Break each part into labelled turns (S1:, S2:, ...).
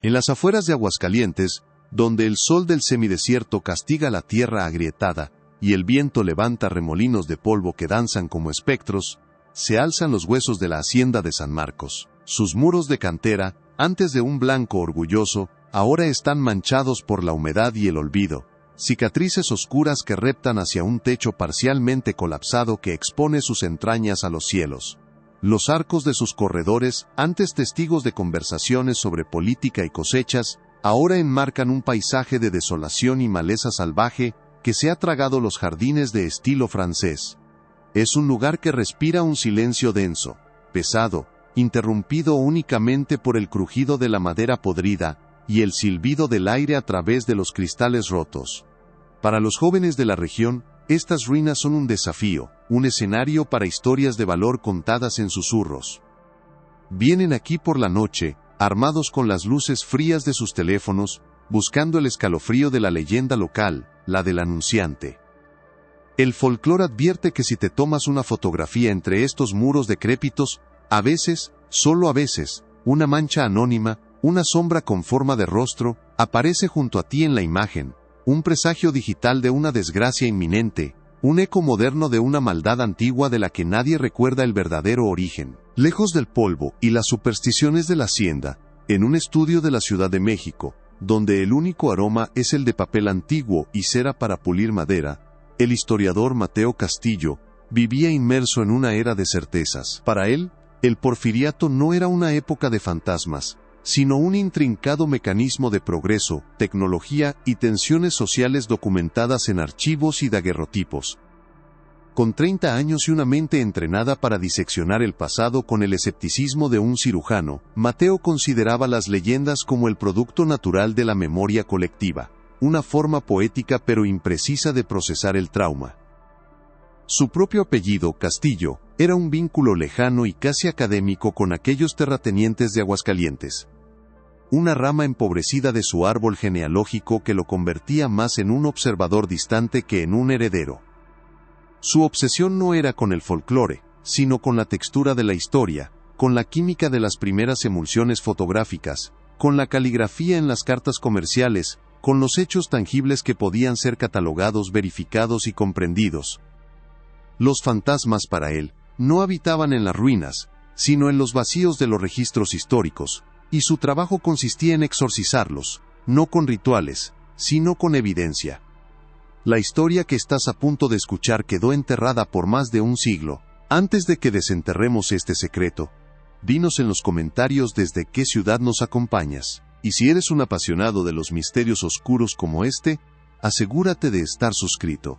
S1: En las afueras de Aguascalientes, donde el sol del semidesierto castiga la tierra agrietada y el viento levanta remolinos de polvo que danzan como espectros, se alzan los huesos de la hacienda de San Marcos. Sus muros de cantera, antes de un blanco orgulloso, ahora están manchados por la humedad y el olvido, cicatrices oscuras que reptan hacia un techo parcialmente colapsado que expone sus entrañas a los cielos. Los arcos de sus corredores, antes testigos de conversaciones sobre política y cosechas, ahora enmarcan un paisaje de desolación y maleza salvaje que se ha tragado los jardines de estilo francés. Es un lugar que respira un silencio denso, pesado, interrumpido únicamente por el crujido de la madera podrida y el silbido del aire a través de los cristales rotos. Para los jóvenes de la región, estas ruinas son un desafío, un escenario para historias de valor contadas en susurros. Vienen aquí por la noche, armados con las luces frías de sus teléfonos, buscando el escalofrío de la leyenda local, la del anunciante. El folclore advierte que si te tomas una fotografía entre estos muros decrépitos, a veces, solo a veces, una mancha anónima, una sombra con forma de rostro, aparece junto a ti en la imagen, un presagio digital de una desgracia inminente, un eco moderno de una maldad antigua de la que nadie recuerda el verdadero origen. Lejos del polvo y las supersticiones de la hacienda, en un estudio de la Ciudad de México, donde el único aroma es el de papel antiguo y cera para pulir madera, el historiador Mateo Castillo vivía inmerso en una era de certezas. Para él, el porfiriato no era una época de fantasmas, sino un intrincado mecanismo de progreso, tecnología y tensiones sociales documentadas en archivos y daguerrotipos. Con 30 años y una mente entrenada para diseccionar el pasado con el escepticismo de un cirujano, Mateo consideraba las leyendas como el producto natural de la memoria colectiva, una forma poética pero imprecisa de procesar el trauma. Su propio apellido, Castillo, era un vínculo lejano y casi académico con aquellos terratenientes de Aguascalientes. Una rama empobrecida de su árbol genealógico que lo convertía más en un observador distante que en un heredero. Su obsesión no era con el folclore, sino con la textura de la historia, con la química de las primeras emulsiones fotográficas, con la caligrafía en las cartas comerciales, con los hechos tangibles que podían ser catalogados, verificados y comprendidos. Los fantasmas para él no habitaban en las ruinas, sino en los vacíos de los registros históricos, y su trabajo consistía en exorcizarlos, no con rituales, sino con evidencia. La historia que estás a punto de escuchar quedó enterrada por más de un siglo. Antes de que desenterremos este secreto, dinos en los comentarios desde qué ciudad nos acompañas, y si eres un apasionado de los misterios oscuros como este, asegúrate de estar suscrito.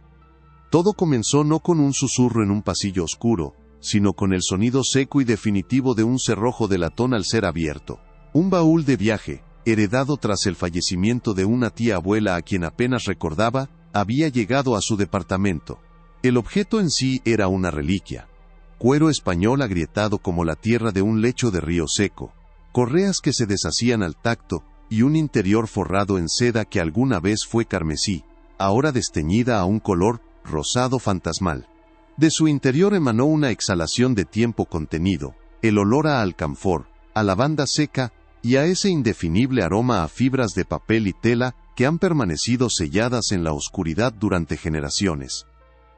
S1: Todo comenzó no con un susurro en un pasillo oscuro, sino con el sonido seco y definitivo de un cerrojo de latón al ser abierto. Un baúl de viaje, heredado tras el fallecimiento de una tía abuela a quien apenas recordaba, había llegado a su departamento. El objeto en sí era una reliquia. Cuero español agrietado como la tierra de un lecho de río seco, correas que se deshacían al tacto, y un interior forrado en seda que alguna vez fue carmesí, ahora desteñida a un color rosado fantasmal. De su interior emanó una exhalación de tiempo contenido, el olor a alcanfor, a lavanda seca, y a ese indefinible aroma a fibras de papel y tela que han permanecido selladas en la oscuridad durante generaciones.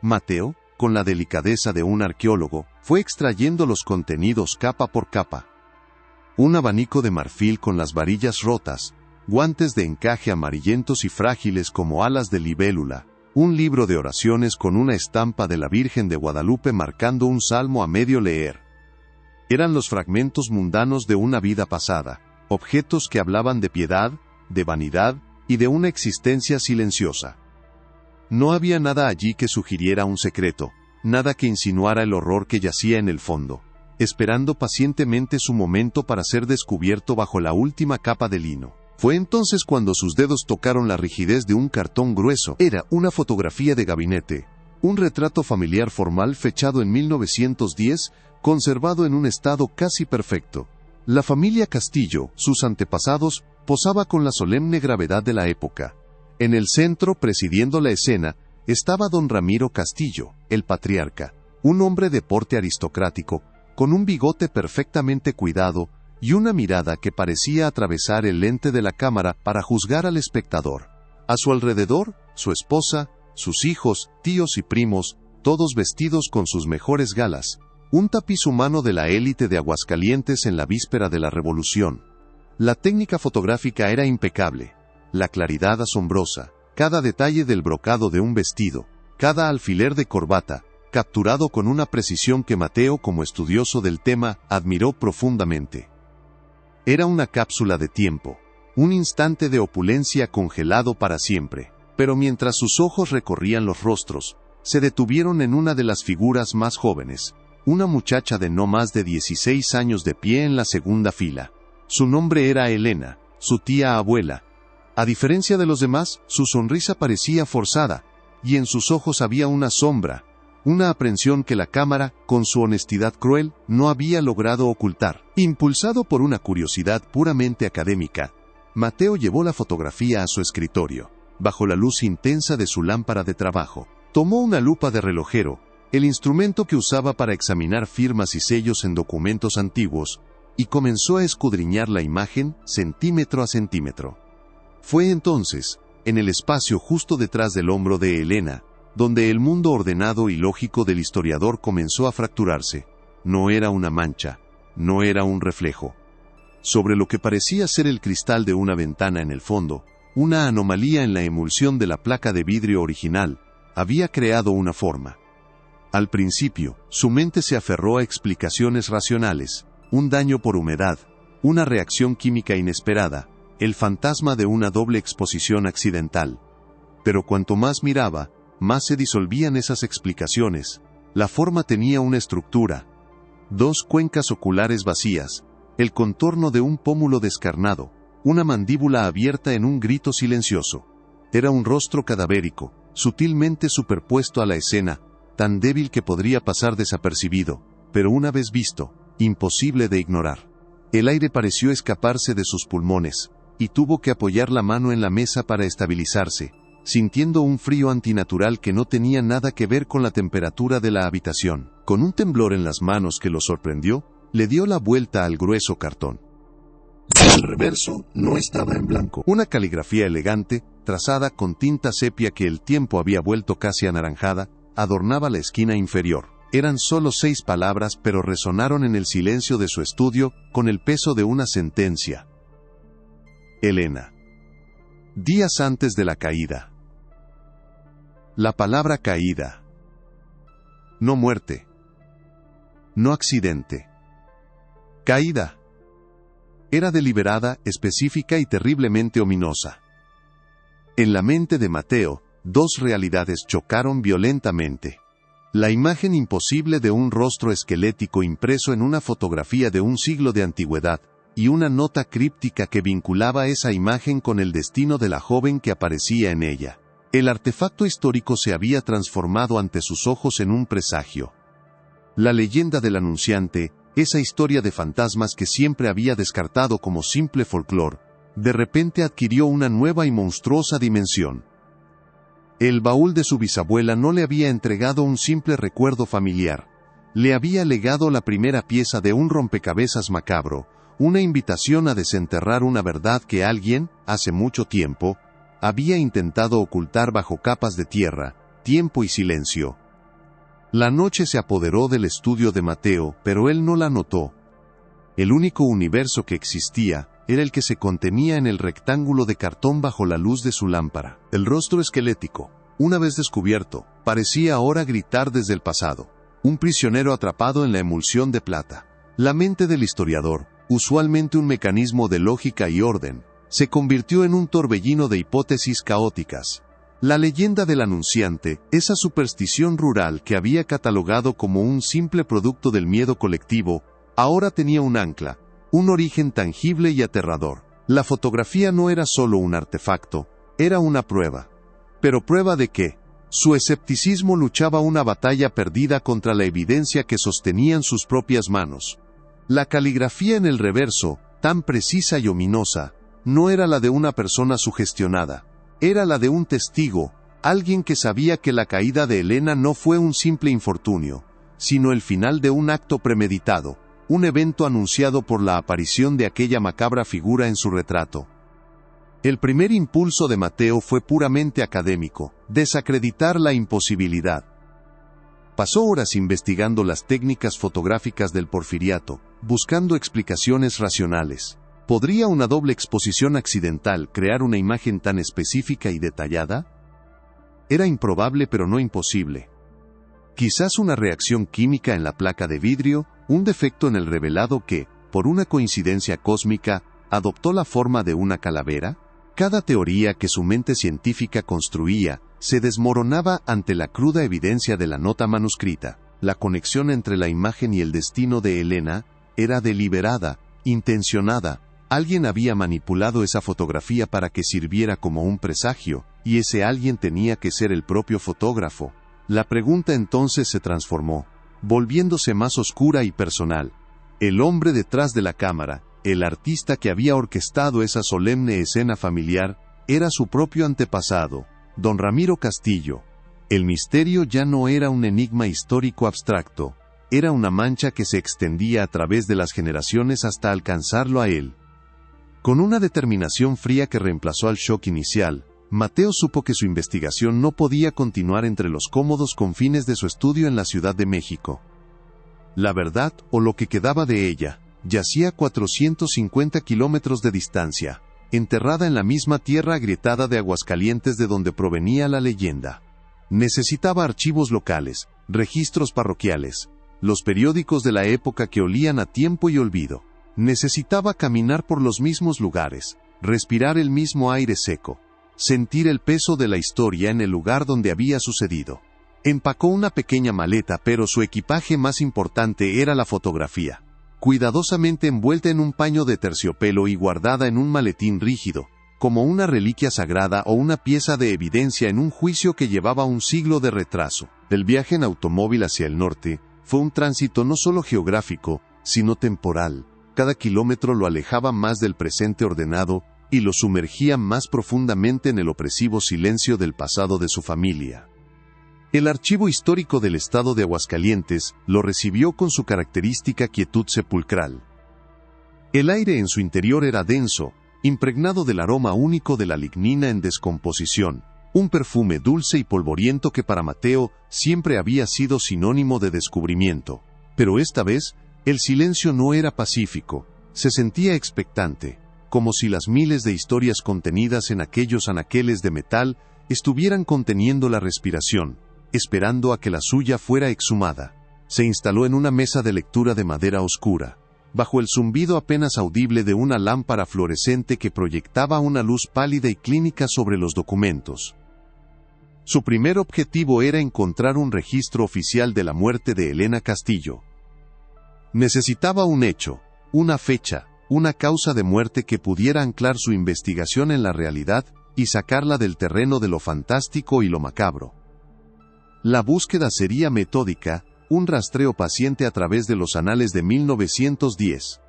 S1: Mateo, con la delicadeza de un arqueólogo, fue extrayendo los contenidos capa por capa. Un abanico de marfil con las varillas rotas, guantes de encaje amarillentos y frágiles como alas de libélula, un libro de oraciones con una estampa de la Virgen de Guadalupe marcando un salmo a medio leer. Eran los fragmentos mundanos de una vida pasada, objetos que hablaban de piedad, de vanidad y de una existencia silenciosa. No había nada allí que sugiriera un secreto, nada que insinuara el horror que yacía en el fondo, esperando pacientemente su momento para ser descubierto bajo la última capa de lino. Fue entonces cuando sus dedos tocaron la rigidez de un cartón grueso. Era una fotografía de gabinete, un retrato familiar formal fechado en 1910, conservado en un estado casi perfecto. La familia Castillo, sus antepasados, posaba con la solemne gravedad de la época. En el centro, presidiendo la escena, estaba don Ramiro Castillo, el patriarca, un hombre de porte aristocrático, con un bigote perfectamente cuidado y una mirada que parecía atravesar el lente de la cámara para juzgar al espectador. A su alrededor, su esposa, sus hijos, tíos y primos, todos vestidos con sus mejores galas. Un tapiz humano de la élite de Aguascalientes en la víspera de la Revolución. La técnica fotográfica era impecable, la claridad asombrosa, cada detalle del brocado de un vestido, cada alfiler de corbata, capturado con una precisión que Mateo, como estudioso del tema, admiró profundamente. Era una cápsula de tiempo, un instante de opulencia congelado para siempre, pero mientras sus ojos recorrían los rostros, se detuvieron en una de las figuras más jóvenes, una muchacha de no más de 16 años de pie en la segunda fila. Su nombre era Elena, su tía abuela. A diferencia de los demás, su sonrisa parecía forzada, y en sus ojos había una sombra, una aprensión que la cámara, con su honestidad cruel, no había logrado ocultar. Impulsado por una curiosidad puramente académica, Mateo llevó la fotografía a su escritorio, bajo la luz intensa de su lámpara de trabajo. Tomó una lupa de relojero, el instrumento que usaba para examinar firmas y sellos en documentos antiguos, y comenzó a escudriñar la imagen centímetro a centímetro. Fue entonces, en el espacio justo detrás del hombro de Elena, donde el mundo ordenado y lógico del historiador comenzó a fracturarse. No era una mancha, no era un reflejo. Sobre lo que parecía ser el cristal de una ventana en el fondo, una anomalía en la emulsión de la placa de vidrio original, había creado una forma. Al principio, su mente se aferró a explicaciones racionales, un daño por humedad, una reacción química inesperada, el fantasma de una doble exposición accidental. Pero cuanto más miraba, más se disolvían esas explicaciones. La forma tenía una estructura. Dos cuencas oculares vacías, el contorno de un pómulo descarnado, una mandíbula abierta en un grito silencioso. Era un rostro cadavérico, sutilmente superpuesto a la escena, tan débil que podría pasar desapercibido, pero una vez visto, imposible de ignorar. El aire pareció escaparse de sus pulmones, y tuvo que apoyar la mano en la mesa para estabilizarse, sintiendo un frío antinatural que no tenía nada que ver con la temperatura de la habitación. Con un temblor en las manos que lo sorprendió, le dio la vuelta al grueso cartón. El reverso no estaba en blanco. Una caligrafía elegante, trazada con tinta sepia que el tiempo había vuelto casi anaranjada, adornaba la esquina inferior. Eran solo 6 palabras, pero resonaron en el silencio de su estudio con el peso de una sentencia. Elena. Días antes de la caída. La palabra caída. No muerte. No accidente. Caída. Era deliberada, específica y terriblemente ominosa. En la mente de Mateo, 2 realidades chocaron violentamente. La imagen imposible de un rostro esquelético impreso en una fotografía de un siglo de antigüedad, y una nota críptica que vinculaba esa imagen con el destino de la joven que aparecía en ella. El artefacto histórico se había transformado ante sus ojos en un presagio. La leyenda del anunciante, esa historia de fantasmas que siempre había descartado como simple folclore, de repente adquirió una nueva y monstruosa dimensión. El baúl de su bisabuela no le había entregado un simple recuerdo familiar, le había legado la primera pieza de un rompecabezas macabro, una invitación a desenterrar una verdad que alguien, hace mucho tiempo, había intentado ocultar bajo capas de tierra, tiempo y silencio. La noche se apoderó del estudio de Mateo, pero él no la notó. El único universo que existía era el que se contenía en el rectángulo de cartón bajo la luz de su lámpara. El rostro esquelético, una vez descubierto, parecía ahora gritar desde el pasado, un prisionero atrapado en la emulsión de plata. La mente del historiador, usualmente un mecanismo de lógica y orden, se convirtió en un torbellino de hipótesis caóticas. La leyenda del anunciante, esa superstición rural que había catalogado como un simple producto del miedo colectivo, ahora tenía un ancla, un origen tangible y aterrador. La fotografía no era solo un artefacto, era una prueba. ¿Pero prueba de qué? Su escepticismo luchaba una batalla perdida contra la evidencia que sostenían sus propias manos. La caligrafía en el reverso, tan precisa y ominosa, no era la de una persona sugestionada, era la de un testigo, alguien que sabía que la caída de Elena no fue un simple infortunio, sino el final de un acto premeditado, un evento anunciado por la aparición de aquella macabra figura en su retrato. El primer impulso de Mateo fue puramente académico, desacreditar la imposibilidad. Pasó horas investigando las técnicas fotográficas del Porfiriato, buscando explicaciones racionales. ¿Podría una doble exposición accidental crear una imagen tan específica y detallada? Era improbable pero no imposible. Quizás una reacción química en la placa de vidrio, un defecto en el revelado que, por una coincidencia cósmica, adoptó la forma de una calavera. Cada teoría que su mente científica construía se desmoronaba ante la cruda evidencia de la nota manuscrita. La conexión entre la imagen y el destino de Elena era deliberada, intencionada. Alguien había manipulado esa fotografía para que sirviera como un presagio, y ese alguien tenía que ser el propio fotógrafo. La pregunta entonces se transformó, volviéndose más oscura y personal. El hombre detrás de la cámara, el artista que había orquestado esa solemne escena familiar, era su propio antepasado, don Ramiro Castillo. El misterio ya no era un enigma histórico abstracto, era una mancha que se extendía a través de las generaciones hasta alcanzarlo a él. Con una determinación fría que reemplazó al shock inicial, Mateo supo que su investigación no podía continuar entre los cómodos confines de su estudio en la Ciudad de México. La verdad, o lo que quedaba de ella, yacía a 450 kilómetros de distancia, enterrada en la misma tierra agrietada de Aguascalientes de donde provenía la leyenda. Necesitaba archivos locales, registros parroquiales, los periódicos de la época que olían a tiempo y olvido. Necesitaba caminar por los mismos lugares, respirar el mismo aire seco, sentir el peso de la historia en el lugar donde había sucedido. Empacó una pequeña maleta, pero su equipaje más importante era la fotografía. Cuidadosamente envuelta en un paño de terciopelo y guardada en un maletín rígido, como una reliquia sagrada o una pieza de evidencia en un juicio que llevaba un siglo de retraso. El viaje en automóvil hacia el norte fue un tránsito no solo geográfico, sino temporal. Cada kilómetro lo alejaba más del presente ordenado y lo sumergía más profundamente en el opresivo silencio del pasado de su familia. El Archivo Histórico del Estado de Aguascalientes lo recibió con su característica quietud sepulcral. El aire en su interior era denso, impregnado del aroma único de la lignina en descomposición, un perfume dulce y polvoriento que para Mateo siempre había sido sinónimo de descubrimiento. Pero esta vez, el silencio no era pacífico, se sentía expectante, como si las miles de historias contenidas en aquellos anaqueles de metal estuvieran conteniendo la respiración, esperando a que la suya fuera exhumada. Se instaló en una mesa de lectura de madera oscura, bajo el zumbido apenas audible de una lámpara fluorescente que proyectaba una luz pálida y clínica sobre los documentos. Su primer objetivo era encontrar un registro oficial de la muerte de Elena Castillo. Necesitaba un hecho, una fecha, una causa de muerte que pudiera anclar su investigación en la realidad y sacarla del terreno de lo fantástico y lo macabro. La búsqueda sería metódica, un rastreo paciente a través de los anales de 1910.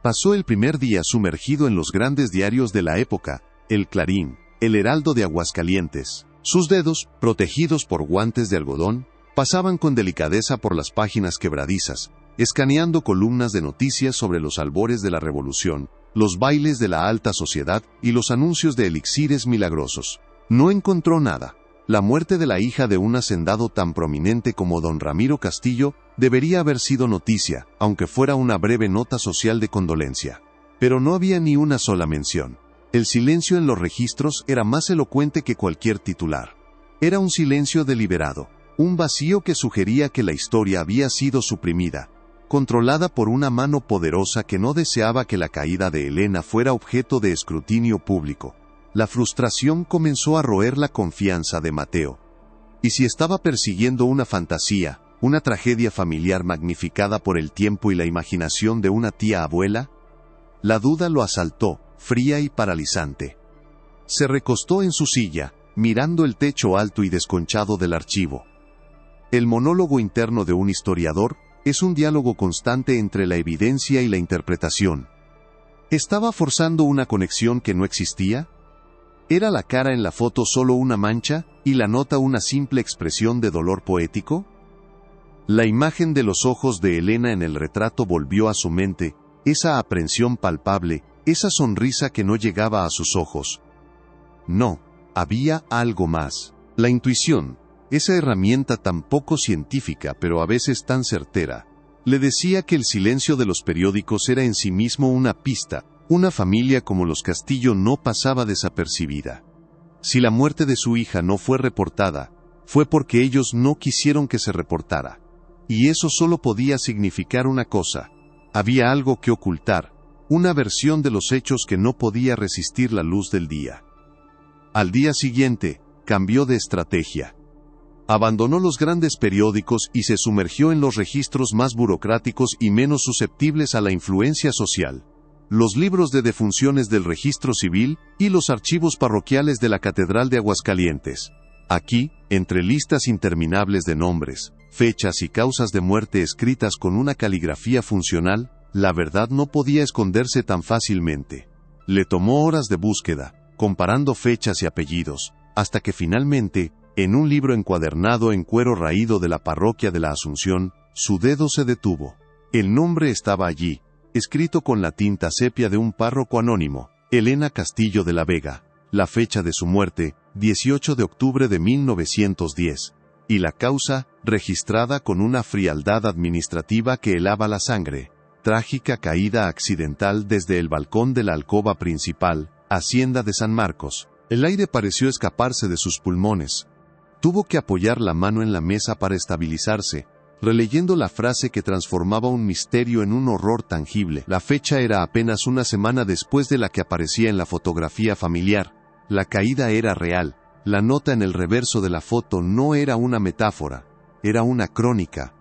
S1: Pasó el primer día sumergido en los grandes diarios de la época, El Clarín, El Heraldo de Aguascalientes. Sus dedos, protegidos por guantes de algodón, pasaban con delicadeza por las páginas quebradizas, escaneando columnas de noticias sobre los albores de la Revolución, los bailes de la alta sociedad y los anuncios de elixires milagrosos. No encontró nada. La muerte de la hija de un hacendado tan prominente como don Ramiro Castillo debería haber sido noticia, aunque fuera una breve nota social de condolencia. Pero no había ni una sola mención. El silencio en los registros era más elocuente que cualquier titular. Era un silencio deliberado, un vacío que sugería que la historia había sido suprimida, controlada por una mano poderosa que no deseaba que la caída de Elena fuera objeto de escrutinio público. La frustración comenzó a roer la confianza de Mateo. ¿Y si estaba persiguiendo una fantasía, una tragedia familiar magnificada por el tiempo y la imaginación de una tía abuela? La duda lo asaltó, fría y paralizante. Se recostó en su silla, mirando el techo alto y desconchado del archivo. El monólogo interno de un historiador es un diálogo constante entre la evidencia y la interpretación. ¿Estaba forzando una conexión que no existía? ¿Era la cara en la foto solo una mancha, y la nota una simple expresión de dolor poético? La imagen de los ojos de Elena en el retrato volvió a su mente, esa aprensión palpable, esa sonrisa que no llegaba a sus ojos. No, había algo más. La intuición, esa herramienta tan poco científica pero a veces tan certera, le decía que el silencio de los periódicos era en sí mismo una pista. Una familia como los Castillo no pasaba desapercibida. Si la muerte de su hija no fue reportada, fue porque ellos no quisieron que se reportara. Y eso solo podía significar una cosa: había algo que ocultar, una versión de los hechos que no podía resistir la luz del día. Al día siguiente, cambió de estrategia. Abandonó los grandes periódicos y se sumergió en los registros más burocráticos y menos susceptibles a la influencia social. Los libros de defunciones del registro civil y los archivos parroquiales de la Catedral de Aguascalientes. Aquí, entre listas interminables de nombres, fechas y causas de muerte escritas con una caligrafía funcional, la verdad no podía esconderse tan fácilmente. Le tomó horas de búsqueda, comparando fechas y apellidos, hasta que finalmente, en un libro encuadernado en cuero raído de la parroquia de la Asunción, su dedo se detuvo. El nombre estaba allí, escrito con la tinta sepia de un párroco anónimo, Elena Castillo de la Vega, la fecha de su muerte, 18 de octubre de 1910, y la causa, registrada con una frialdad administrativa que helaba la sangre: trágica caída accidental desde el balcón de la alcoba principal, Hacienda de San Marcos. El aire pareció escaparse de sus pulmones. Tuvo que apoyar la mano en la mesa para estabilizarse, releyendo la frase que transformaba un misterio en un horror tangible. La fecha era apenas una semana después de la que aparecía en la fotografía familiar. La caída era real. La nota en el reverso de la foto no era una metáfora, era una crónica.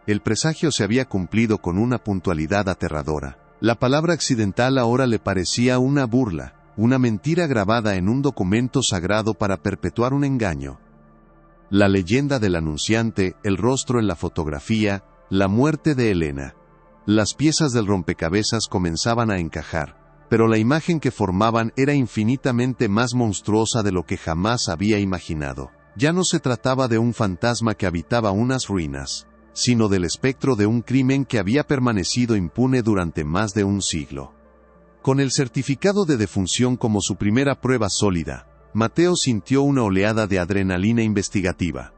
S1: El presagio se había cumplido con una puntualidad aterradora. La palabra accidental ahora le parecía una burla, una mentira grabada en un documento sagrado para perpetuar un engaño. La leyenda del anunciante, el rostro en la fotografía, la muerte de Elena. Las piezas del rompecabezas comenzaban a encajar, pero la imagen que formaban era infinitamente más monstruosa de lo que jamás había imaginado. Ya no se trataba de un fantasma que habitaba unas ruinas, sino del espectro de un crimen que había permanecido impune durante más de un siglo. Con el certificado de defunción como su primera prueba sólida, Mateo sintió una oleada de adrenalina investigativa.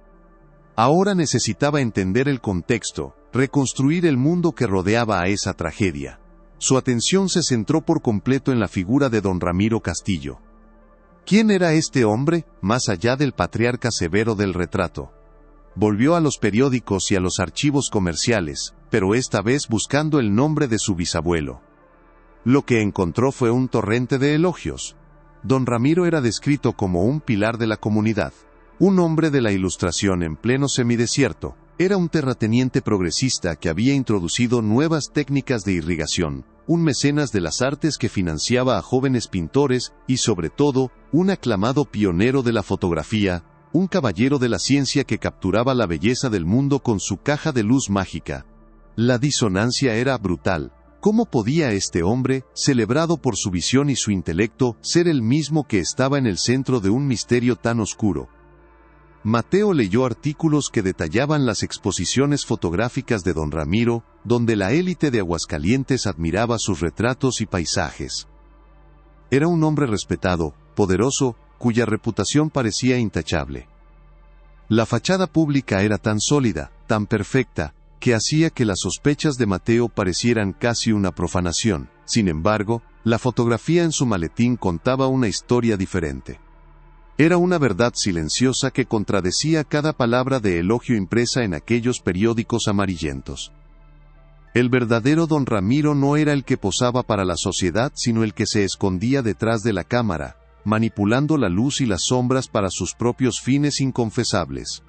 S1: Ahora necesitaba entender el contexto, reconstruir el mundo que rodeaba a esa tragedia. Su atención se centró por completo en la figura de don Ramiro Castillo. ¿Quién era este hombre, más allá del patriarca severo del retrato? Volvió a los periódicos y a los archivos comerciales, pero esta vez buscando el nombre de su bisabuelo. Lo que encontró fue un torrente de elogios. Don Ramiro era descrito como un pilar de la comunidad, un hombre de la Ilustración en pleno semidesierto. Era un terrateniente progresista que había introducido nuevas técnicas de irrigación, un mecenas de las artes que financiaba a jóvenes pintores y, sobre todo, un aclamado pionero de la fotografía, un caballero de la ciencia que capturaba la belleza del mundo con su caja de luz mágica. La disonancia era brutal. ¿Cómo podía este hombre, celebrado por su visión y su intelecto, ser el mismo que estaba en el centro de un misterio tan oscuro? Mateo leyó artículos que detallaban las exposiciones fotográficas de don Ramiro, donde la élite de Aguascalientes admiraba sus retratos y paisajes. Era un hombre respetado, poderoso, cuya reputación parecía intachable. La fachada pública era tan sólida, tan perfecta, que hacía que las sospechas de Mateo parecieran casi una profanación. Sin embargo, la fotografía en su maletín contaba una historia diferente. Era una verdad silenciosa que contradecía cada palabra de elogio impresa en aquellos periódicos amarillentos. El verdadero don Ramiro no era el que posaba para la sociedad, sino el que se escondía detrás de la cámara, manipulando la luz y las sombras para sus propios fines inconfesables.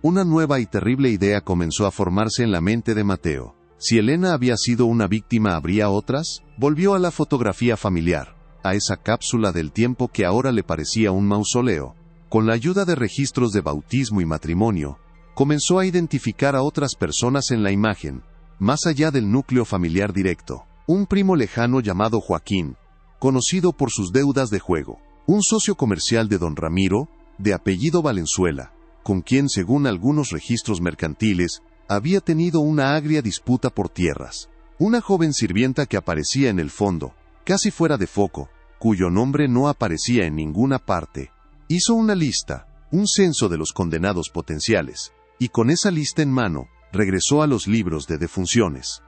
S1: Una nueva y terrible idea comenzó a formarse en la mente de Mateo. Si Elena había sido una víctima, ¿habría otras? Volvió a la fotografía familiar, a esa cápsula del tiempo que ahora le parecía un mausoleo. Con la ayuda de registros de bautismo y matrimonio, comenzó a identificar a otras personas en la imagen, más allá del núcleo familiar directo. Un primo lejano llamado Joaquín, conocido por sus deudas de juego. Un socio comercial de don Ramiro, de apellido Valenzuela, con quien, según algunos registros mercantiles, había tenido una agria disputa por tierras. Una joven sirvienta que aparecía en el fondo, casi fuera de foco, cuyo nombre no aparecía en ninguna parte, hizo una lista, un censo de los condenados potenciales, y con esa lista en mano, regresó a los libros de defunciones.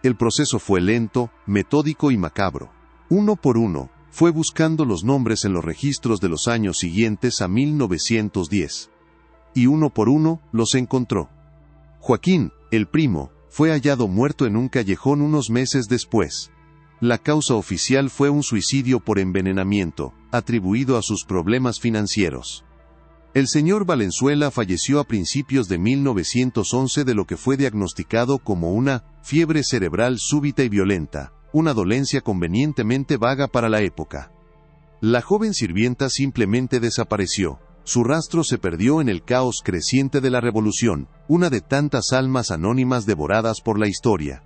S1: El proceso fue lento, metódico y macabro. Uno por uno, fue buscando los nombres en los registros de los años siguientes a 1910. Y uno por uno, los encontró. Joaquín, el primo, fue hallado muerto en un callejón unos meses después. La causa oficial fue un suicidio por envenenamiento, atribuido a sus problemas financieros. El señor Valenzuela falleció a principios de 1911 de lo que fue diagnosticado como una fiebre cerebral súbita y violenta, una dolencia convenientemente vaga para la época. La joven sirvienta simplemente desapareció. Su rastro se perdió en el caos creciente de la revolución, una de tantas almas anónimas devoradas por la historia.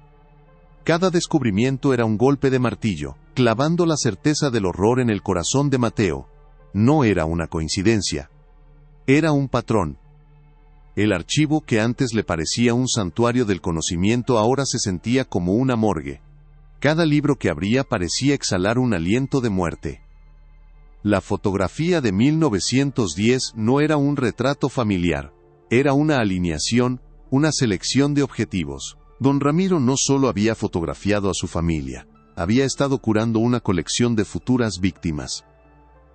S1: Cada descubrimiento era un golpe de martillo, clavando la certeza del horror en el corazón de Mateo. No era una coincidencia. Era un patrón. El archivo que antes le parecía un santuario del conocimiento ahora se sentía como una morgue. Cada libro que abría parecía exhalar un aliento de muerte. La fotografía de 1910 no era un retrato familiar, era una alineación, una selección de objetivos. Don Ramiro no solo había fotografiado a su familia, había estado curando una colección de futuras víctimas.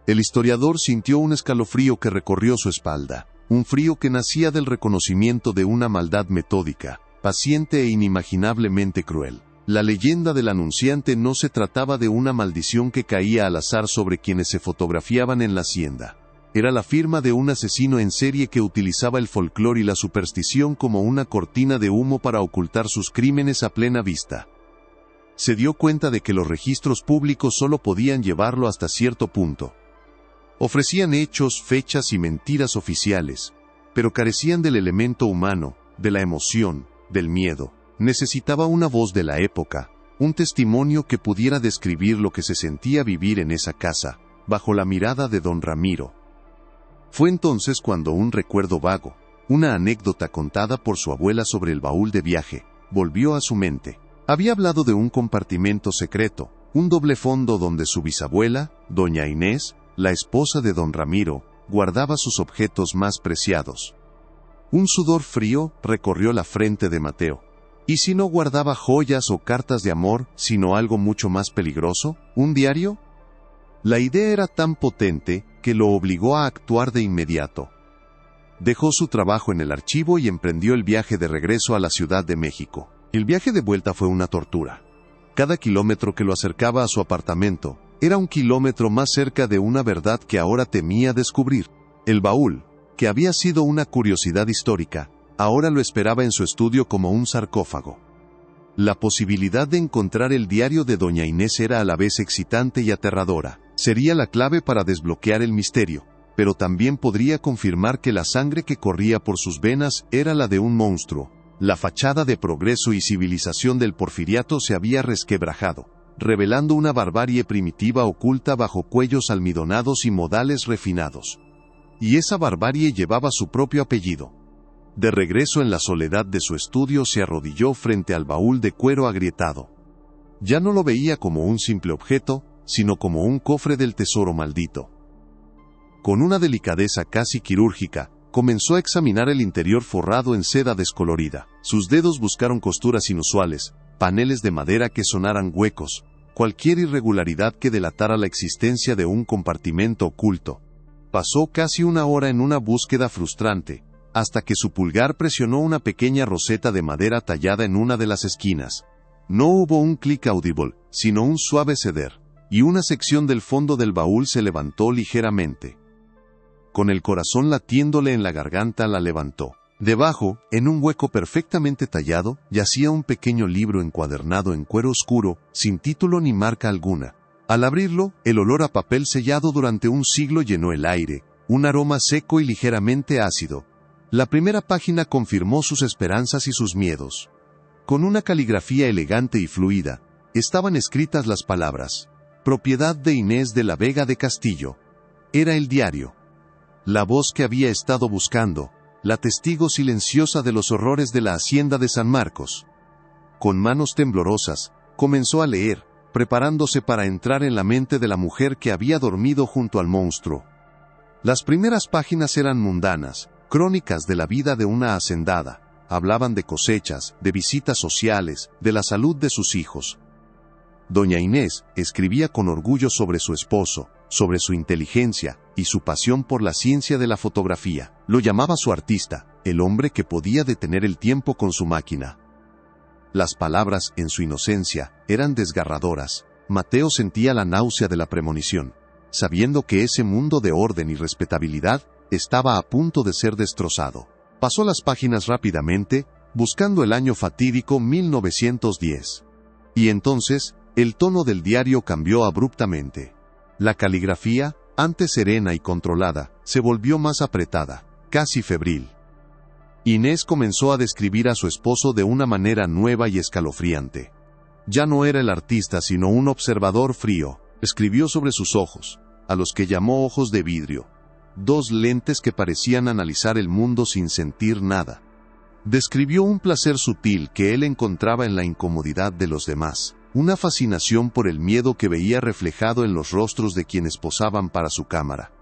S1: El historiador sintió un escalofrío que recorrió su espalda, un frío que nacía del reconocimiento de una maldad metódica, paciente e inimaginablemente cruel. La leyenda del anunciante no se trataba de una maldición que caía al azar sobre quienes se fotografiaban en la hacienda. Era la firma de un asesino en serie que utilizaba el folclore y la superstición como una cortina de humo para ocultar sus crímenes a plena vista. Se dio cuenta de que los registros públicos solo podían llevarlo hasta cierto punto. Ofrecían hechos, fechas y mentiras oficiales, pero carecían del elemento humano, de la emoción, del miedo. Necesitaba una voz de la época, un testimonio que pudiera describir lo que se sentía vivir en esa casa, bajo la mirada de don Ramiro. Fue entonces cuando un recuerdo vago, una anécdota contada por su abuela sobre el baúl de viaje, volvió a su mente. Había hablado de un compartimento secreto, un doble fondo donde su bisabuela, doña Inés, la esposa de don Ramiro, guardaba sus objetos más preciados. Un sudor frío recorrió la frente de Mateo. ¿Y si no guardaba joyas o cartas de amor, sino algo mucho más peligroso, un diario? La idea era tan potente que lo obligó a actuar de inmediato. Dejó su trabajo en el archivo y emprendió el viaje de regreso a la Ciudad de México. El viaje de vuelta fue una tortura. Cada kilómetro que lo acercaba a su apartamento, era un kilómetro más cerca de una verdad que ahora temía descubrir. El baúl, que había sido una curiosidad histórica, ahora lo esperaba en su estudio como un sarcófago. La posibilidad de encontrar el diario de doña Inés era a la vez excitante y aterradora. Sería la clave para desbloquear el misterio, pero también podría confirmar que la sangre que corría por sus venas era la de un monstruo. La fachada de progreso y civilización del porfiriato se había resquebrajado, revelando una barbarie primitiva oculta bajo cuellos almidonados y modales refinados. Y esa barbarie llevaba su propio apellido. De regreso en la soledad de su estudio se arrodilló frente al baúl de cuero agrietado. Ya no lo veía como un simple objeto, sino como un cofre del tesoro maldito. Con una delicadeza casi quirúrgica, comenzó a examinar el interior forrado en seda descolorida. Sus dedos buscaron costuras inusuales, paneles de madera que sonaran huecos, cualquier irregularidad que delatara la existencia de un compartimento oculto. Pasó casi una hora en una búsqueda frustrante, hasta que su pulgar presionó una pequeña roseta de madera tallada en una de las esquinas. No hubo un clic audible, sino un suave ceder, y una sección del fondo del baúl se levantó ligeramente. Con el corazón latiéndole en la garganta la levantó. Debajo, en un hueco perfectamente tallado, yacía un pequeño libro encuadernado en cuero oscuro, sin título ni marca alguna. Al abrirlo, el olor a papel sellado durante un siglo llenó el aire, un aroma seco y ligeramente ácido. La primera página confirmó sus esperanzas y sus miedos. Con una caligrafía elegante y fluida, estaban escritas las palabras: propiedad de Inés de la Vega de Castillo. Era el diario. La voz que había estado buscando, la testigo silenciosa de los horrores de la hacienda de San Marcos. Con manos temblorosas, comenzó a leer, preparándose para entrar en la mente de la mujer que había dormido junto al monstruo. Las primeras páginas eran mundanas, crónicas de la vida de una hacendada. Hablaban de cosechas, de visitas sociales, de la salud de sus hijos. Doña Inés escribía con orgullo sobre su esposo, sobre su inteligencia y su pasión por la ciencia de la fotografía. Lo llamaba su artista, el hombre que podía detener el tiempo con su máquina. Las palabras, en su inocencia, eran desgarradoras. Mateo sentía la náusea de la premonición, sabiendo que ese mundo de orden y respetabilidad estaba a punto de ser destrozado. Pasó las páginas rápidamente, buscando el año fatídico 1910. Y entonces, el tono del diario cambió abruptamente. La caligrafía, antes serena y controlada, se volvió más apretada, casi febril. Inés comenzó a describir a su esposo de una manera nueva y escalofriante. Ya no era el artista sino un observador frío. Escribió sobre sus ojos, a los que llamó ojos de vidrio. 2 lentes que parecían analizar el mundo sin sentir nada. Describió un placer sutil que él encontraba en la incomodidad de los demás, una fascinación por el miedo que veía reflejado en los rostros de quienes posaban para su cámara.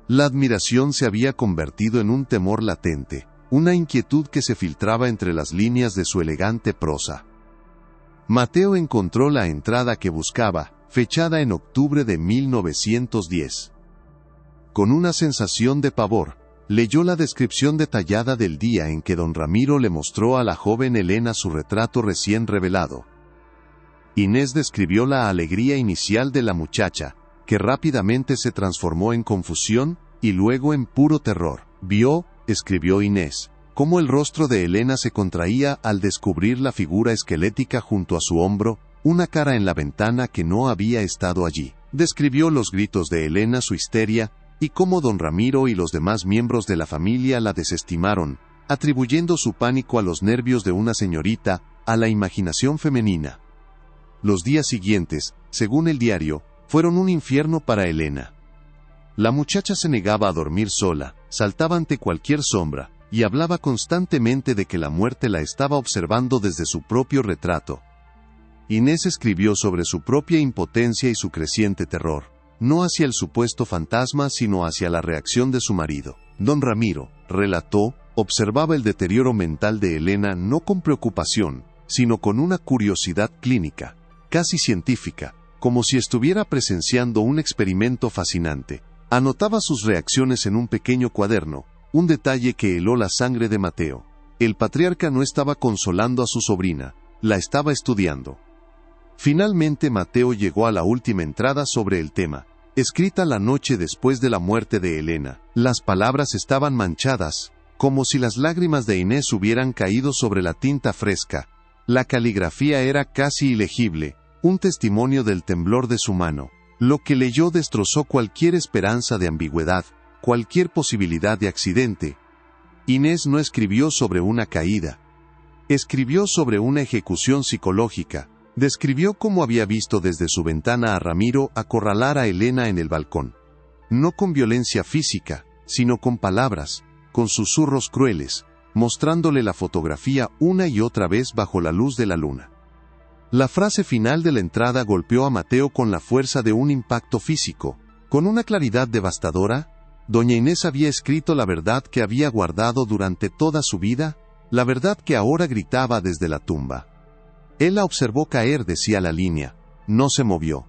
S1: La admiración se había convertido en un temor latente, una inquietud que se filtraba entre las líneas de su elegante prosa. Mateo encontró la entrada que buscaba, fechada en octubre de 1910. Con una sensación de pavor, leyó la descripción detallada del día en que don Ramiro le mostró a la joven Elena su retrato recién revelado. Inés describió la alegría inicial de la muchacha, que rápidamente se transformó en confusión y luego en puro terror. Vio, escribió Inés, cómo el rostro de Elena se contraía al descubrir la figura esquelética junto a su hombro, una cara en la ventana que no había estado allí. Describió los gritos de Elena, su histeria, y cómo don Ramiro y los demás miembros de la familia la desestimaron, atribuyendo su pánico a los nervios de una señorita, a la imaginación femenina. Los días siguientes, según el diario, fueron un infierno para Elena. La muchacha se negaba a dormir sola, saltaba ante cualquier sombra, y hablaba constantemente de que la muerte la estaba observando desde su propio retrato. Inés escribió sobre su propia impotencia y su creciente terror, no hacia el supuesto fantasma sino hacia la reacción de su marido. Don Ramiro, relató, observaba el deterioro mental de Elena no con preocupación, sino con una curiosidad clínica, casi científica, como si estuviera presenciando un experimento fascinante. Anotaba sus reacciones en un pequeño cuaderno, un detalle que heló la sangre de Mateo. El patriarca no estaba consolando a su sobrina, la estaba estudiando. Finalmente Mateo llegó a la última entrada sobre el tema, escrita la noche después de la muerte de Elena. Las palabras estaban manchadas, como si las lágrimas de Inés hubieran caído sobre la tinta fresca. La caligrafía era casi ilegible, un testimonio del temblor de su mano. Lo que leyó destrozó cualquier esperanza de ambigüedad, cualquier posibilidad de accidente. Inés no escribió sobre una caída. Escribió sobre una ejecución psicológica. Describió cómo había visto desde su ventana a Ramiro acorralar a Elena en el balcón. No con violencia física, sino con palabras, con susurros crueles, mostrándole la fotografía una y otra vez bajo la luz de la luna. La frase final de la entrada golpeó a Mateo con la fuerza de un impacto físico. Con una claridad devastadora, doña Inés había escrito la verdad que había guardado durante toda su vida, la verdad que ahora gritaba desde la tumba. Él la observó caer, decía la línea. No se movió.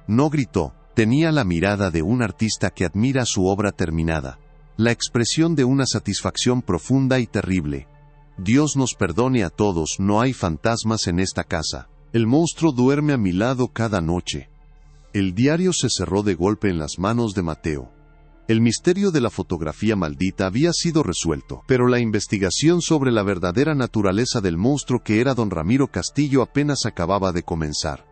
S1: No gritó. Tenía la mirada de un artista que admira su obra terminada. La expresión de una satisfacción profunda y terrible. Dios nos perdone a todos, no hay fantasmas en esta casa. El monstruo duerme a mi lado cada noche. El diario se cerró de golpe en las manos de Mateo. El misterio de la fotografía maldita había sido resuelto, pero la investigación sobre la verdadera naturaleza del monstruo que era don Ramiro Castillo apenas acababa de comenzar.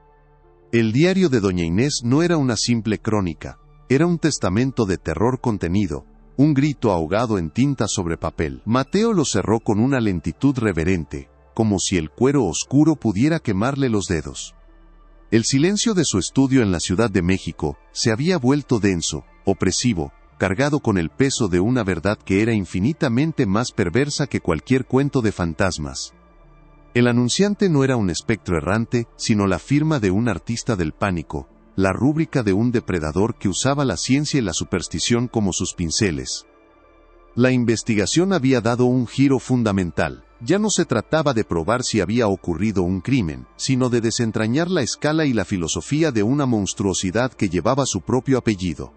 S1: El diario de doña Inés no era una simple crónica, era un testamento de terror contenido, un grito ahogado en tinta sobre papel. Mateo lo cerró con una lentitud reverente, como si el cuero oscuro pudiera quemarle los dedos. El silencio de su estudio en la Ciudad de México se había vuelto denso, opresivo, cargado con el peso de una verdad que era infinitamente más perversa que cualquier cuento de fantasmas. El anunciante no era un espectro errante, sino la firma de un artista del pánico, la rúbrica de un depredador que usaba la ciencia y la superstición como sus pinceles. La investigación había dado un giro fundamental. Ya no se trataba de probar si había ocurrido un crimen, sino de desentrañar la escala y la filosofía de una monstruosidad que llevaba su propio apellido.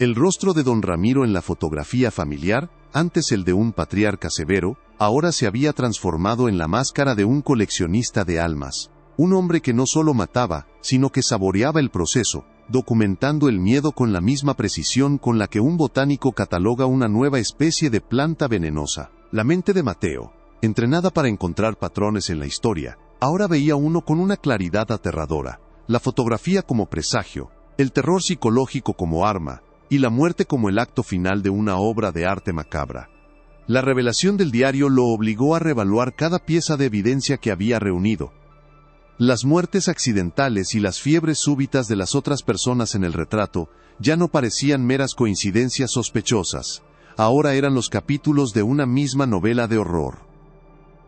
S1: El rostro de don Ramiro en la fotografía familiar, antes el de un patriarca severo, ahora se había transformado en la máscara de un coleccionista de almas. Un hombre que no solo mataba, sino que saboreaba el proceso, documentando el miedo con la misma precisión con la que un botánico cataloga una nueva especie de planta venenosa. La mente de Mateo, entrenada para encontrar patrones en la historia, ahora veía uno con una claridad aterradora, la fotografía como presagio, el terror psicológico como arma, y la muerte como el acto final de una obra de arte macabra. La revelación del diario lo obligó a reevaluar cada pieza de evidencia que había reunido. Las muertes accidentales y las fiebres súbitas de las otras personas en el retrato ya no parecían meras coincidencias sospechosas, ahora eran los capítulos de una misma novela de horror.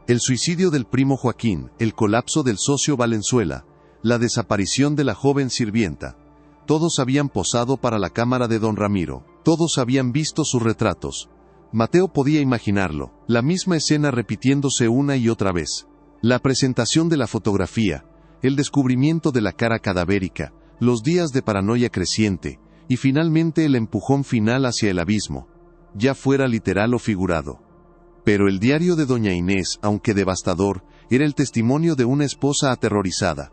S1: El suicidio del primo Joaquín, el colapso del socio Valenzuela, la desaparición de la joven sirvienta, todos habían posado para la cámara de don Ramiro, todos habían visto sus retratos. Mateo podía imaginarlo, la misma escena repitiéndose una y otra vez. La presentación de la fotografía, el descubrimiento de la cara cadavérica, los días de paranoia creciente, y finalmente el empujón final hacia el abismo, ya fuera literal o figurado. Pero el diario de doña Inés, aunque devastador, era el testimonio de una esposa aterrorizada.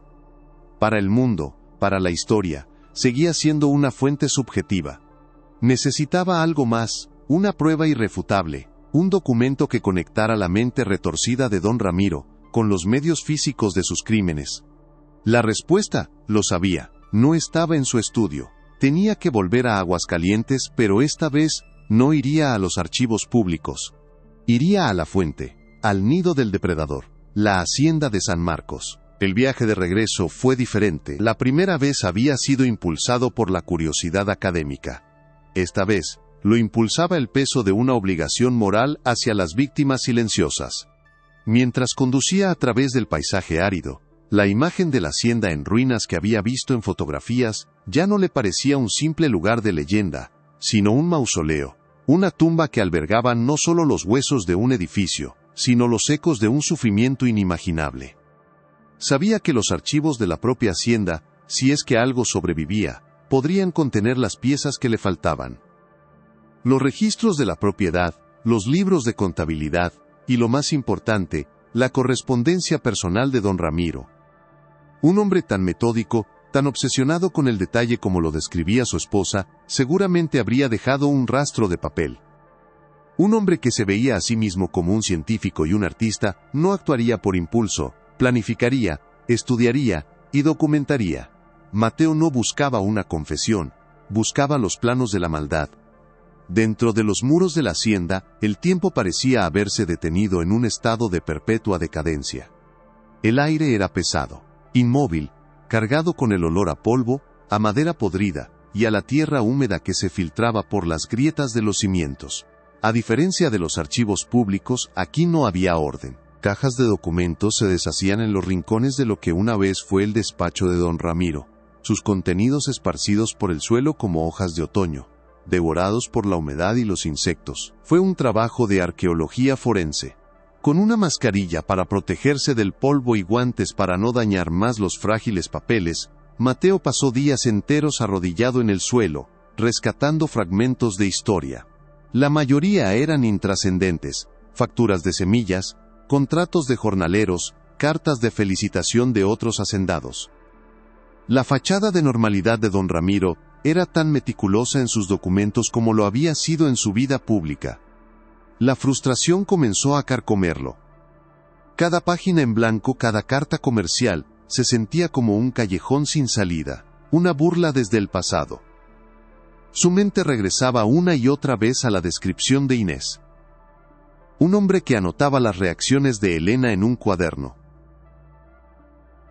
S1: Para el mundo, para la historia, seguía siendo una fuente subjetiva. Necesitaba algo más, una prueba irrefutable, un documento que conectara la mente retorcida de don Ramiro con los medios físicos de sus crímenes. La respuesta, lo sabía, no estaba en su estudio. Tenía que volver a Aguascalientes, pero esta vez no iría a los archivos públicos. Iría a la fuente, al nido del depredador, la hacienda de San Marcos. El viaje de regreso fue diferente. La primera vez había sido impulsado por la curiosidad académica. Esta vez, lo impulsaba el peso de una obligación moral hacia las víctimas silenciosas. Mientras conducía a través del paisaje árido, la imagen de la hacienda en ruinas que había visto en fotografías ya no le parecía un simple lugar de leyenda, sino un mausoleo, una tumba que albergaba no solo los huesos de un edificio, sino los ecos de un sufrimiento inimaginable. Sabía que los archivos de la propia hacienda, si es que algo sobrevivía, podrían contener las piezas que le faltaban. Los registros de la propiedad, los libros de contabilidad, y lo más importante, la correspondencia personal de don Ramiro. Un hombre tan metódico, tan obsesionado con el detalle como lo describía su esposa, seguramente habría dejado un rastro de papel. Un hombre que se veía a sí mismo como un científico y un artista, no actuaría por impulso, planificaría, estudiaría y documentaría. Mateo no buscaba una confesión, buscaba los planos de la maldad. Dentro de los muros de la hacienda, el tiempo parecía haberse detenido en un estado de perpetua decadencia. El aire era pesado, inmóvil, cargado con el olor a polvo, a madera podrida, y a la tierra húmeda que se filtraba por las grietas de los cimientos. A diferencia de los archivos públicos, aquí no había orden. Cajas de documentos se deshacían en los rincones de lo que una vez fue el despacho de don Ramiro, sus contenidos esparcidos por el suelo como hojas de otoño, devorados por la humedad y los insectos. Fue un trabajo de arqueología forense. Con una mascarilla para protegerse del polvo y guantes para no dañar más los frágiles papeles, Mateo pasó días enteros arrodillado en el suelo, rescatando fragmentos de historia. La mayoría eran intrascendentes, facturas de semillas, contratos de jornaleros, cartas de felicitación de otros hacendados. La fachada de normalidad de don Ramiro era tan meticulosa en sus documentos como lo había sido en su vida pública. La frustración comenzó a carcomerlo. Cada página en blanco, cada carta comercial, se sentía como un callejón sin salida, una burla desde el pasado. Su mente regresaba una y otra vez a la descripción de Inés. Un hombre que anotaba las reacciones de Elena en un cuaderno.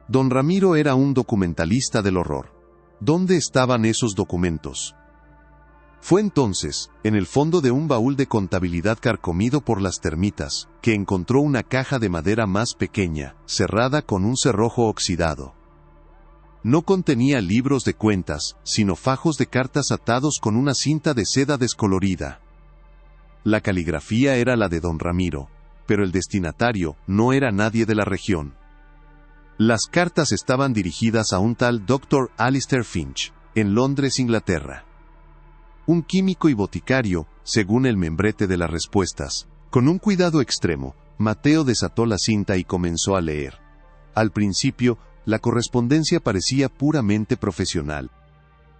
S1: Don Ramiro era un documentalista del horror. ¿Dónde estaban esos documentos? Fue entonces, en el fondo de un baúl de contabilidad carcomido por las termitas, que encontró una caja de madera más pequeña, cerrada con un cerrojo oxidado. No contenía libros de cuentas, sino fajos de cartas atados con una cinta de seda descolorida. La caligrafía era la de don Ramiro, pero el destinatario no era nadie de la región. Las cartas estaban dirigidas a un tal Dr. Alistair Finch, en Londres, Inglaterra. Un químico y boticario, según el membrete de las respuestas. Con un cuidado extremo, Mateo desató la cinta y comenzó a leer. Al principio, la correspondencia parecía puramente profesional.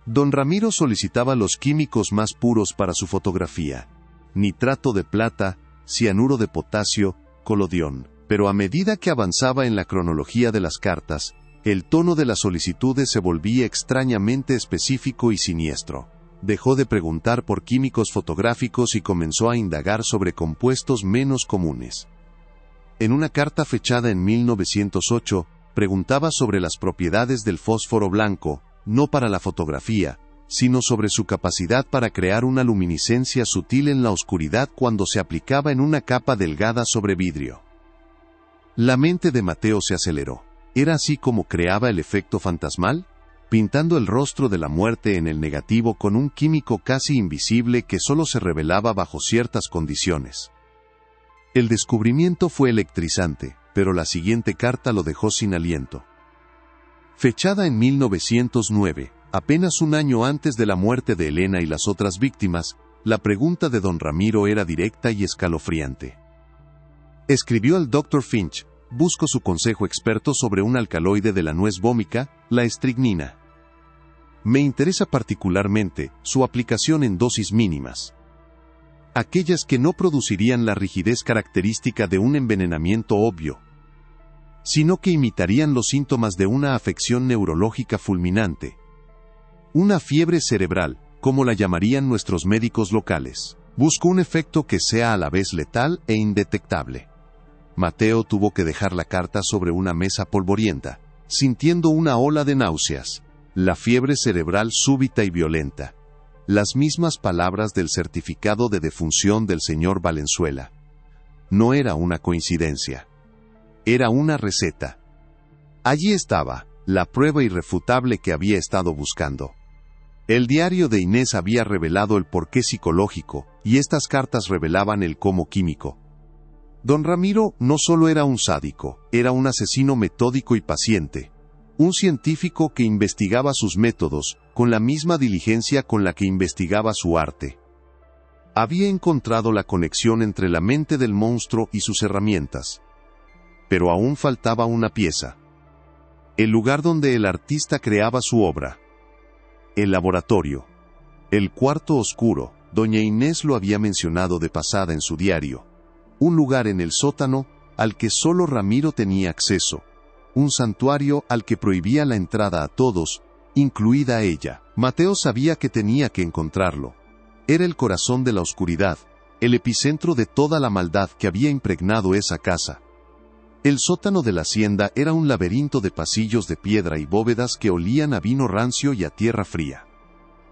S1: Don Ramiro solicitaba los químicos más puros para su fotografía: nitrato de plata, cianuro de potasio, colodión. Pero a medida que avanzaba en la cronología de las cartas, el tono de las solicitudes se volvía extrañamente específico y siniestro. Dejó de preguntar por químicos fotográficos y comenzó a indagar sobre compuestos menos comunes. En una carta fechada en 1908, preguntaba sobre las propiedades del fósforo blanco, no para la fotografía, sino sobre su capacidad para crear una luminiscencia sutil en la oscuridad cuando se aplicaba en una capa delgada sobre vidrio. La mente de Mateo se aceleró. ¿Era así como creaba el efecto fantasmal? Pintando el rostro de la muerte en el negativo con un químico casi invisible que solo se revelaba bajo ciertas condiciones. El descubrimiento fue electrizante, pero la siguiente carta lo dejó sin aliento. Fechada en 1909, apenas un año antes de la muerte de Elena y las otras víctimas, la pregunta de don Ramiro era directa y escalofriante. Escribió al Dr. Finch: busco su consejo experto sobre un alcaloide de la nuez vómica, la estricnina. Me interesa particularmente su aplicación en dosis mínimas. Aquellas que no producirían la rigidez característica de un envenenamiento obvio, sino que imitarían los síntomas de una afección neurológica fulminante. Una fiebre cerebral, como la llamarían nuestros médicos locales. Busco un efecto que sea a la vez letal e indetectable. Mateo tuvo que dejar la carta sobre una mesa polvorienta, sintiendo una ola de náuseas, la fiebre cerebral súbita y violenta. Las mismas palabras del certificado de defunción del señor Valenzuela. No era una coincidencia. Era una receta. Allí estaba, la prueba irrefutable que había estado buscando. El diario de Inés había revelado el porqué psicológico, y estas cartas revelaban el cómo químico. Don Ramiro no solo era un sádico, era un asesino metódico y paciente. Un científico que investigaba sus métodos, con la misma diligencia con la que investigaba su arte. Había encontrado la conexión entre la mente del monstruo y sus herramientas. Pero aún faltaba una pieza. El lugar donde el artista creaba su obra. El laboratorio. El cuarto oscuro, doña Inés lo había mencionado de pasada en su diario. Un lugar en el sótano, al que solo Ramiro tenía acceso. Un santuario al que prohibía la entrada a todos, incluida ella. Mateo sabía que tenía que encontrarlo. Era el corazón de la oscuridad, el epicentro de toda la maldad que había impregnado esa casa. El sótano de la hacienda era un laberinto de pasillos de piedra y bóvedas que olían a vino rancio y a tierra fría.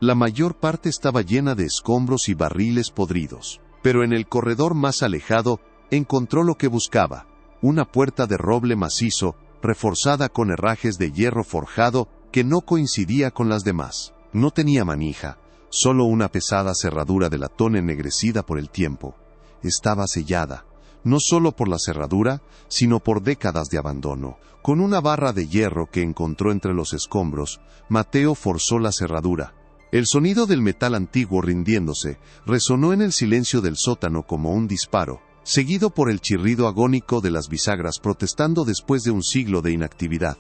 S1: La mayor parte estaba llena de escombros y barriles podridos, pero en el corredor más alejado, encontró lo que buscaba: una puerta de roble macizo, reforzada con herrajes de hierro forjado, que no coincidía con las demás. No tenía manija, solo una pesada cerradura de latón ennegrecida por el tiempo. Estaba sellada, no solo por la cerradura, sino por décadas de abandono. Con una barra de hierro que encontró entre los escombros, Mateo forzó la cerradura. El sonido del metal antiguo rindiéndose resonó en el silencio del sótano como un disparo, seguido por el chirrido agónico de las bisagras protestando después de un siglo de inactividad.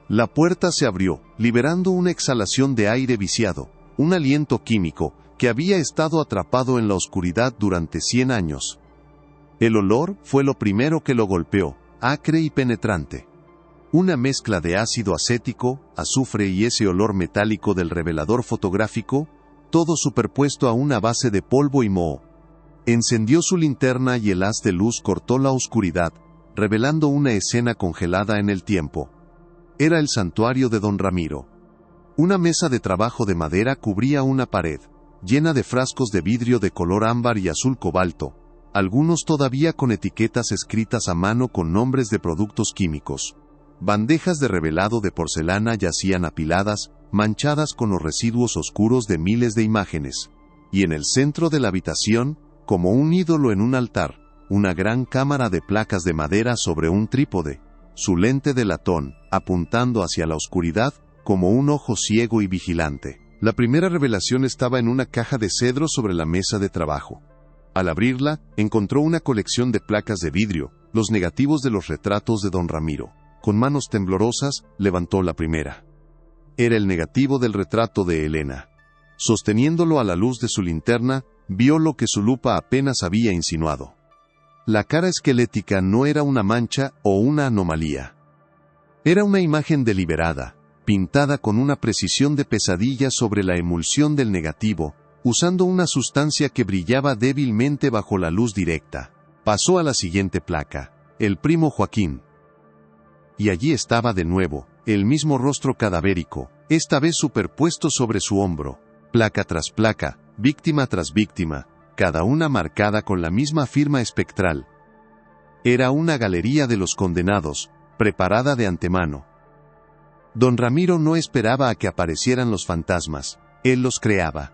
S1: La puerta se abrió, liberando una exhalación de aire viciado, un aliento químico que había estado atrapado en la oscuridad durante 100 años. El olor fue lo primero que lo golpeó, acre y penetrante. Una mezcla de ácido acético, azufre y ese olor metálico del revelador fotográfico, todo superpuesto a una base de polvo y moho. Encendió su linterna y el haz de luz cortó la oscuridad, revelando una escena congelada en el tiempo. Era el santuario de don Ramiro. Una mesa de trabajo de madera cubría una pared. llena de frascos de vidrio de color ámbar y azul cobalto, algunos todavía con etiquetas escritas a mano con nombres de productos químicos. Bandejas de revelado de porcelana yacían apiladas, manchadas con los residuos oscuros de miles de imágenes. Y en el centro de la habitación, como un ídolo en un altar, una gran cámara de placas de madera sobre un trípode, su lente de latón, apuntando hacia la oscuridad, como un ojo ciego y vigilante. La primera revelación estaba en una caja de cedro sobre la mesa de trabajo. Al abrirla, encontró una colección de placas de vidrio, los negativos de los retratos de don Ramiro. Con manos temblorosas, levantó la primera. Era el negativo del retrato de Elena. Sosteniéndolo a la luz de su linterna, vio lo que su lupa apenas había insinuado. La cara esquelética no era una mancha o una anomalía. Era una imagen deliberada, pintada con una precisión de pesadilla sobre la emulsión del negativo, usando una sustancia que brillaba débilmente bajo la luz directa. Pasó a la siguiente placa, el primo Joaquín. Y allí estaba de nuevo, el mismo rostro cadavérico, esta vez superpuesto sobre su hombro, placa tras placa, víctima tras víctima, cada una marcada con la misma firma espectral. Era una galería de los condenados, preparada de antemano. Don Ramiro no esperaba a que aparecieran los fantasmas, él los creaba.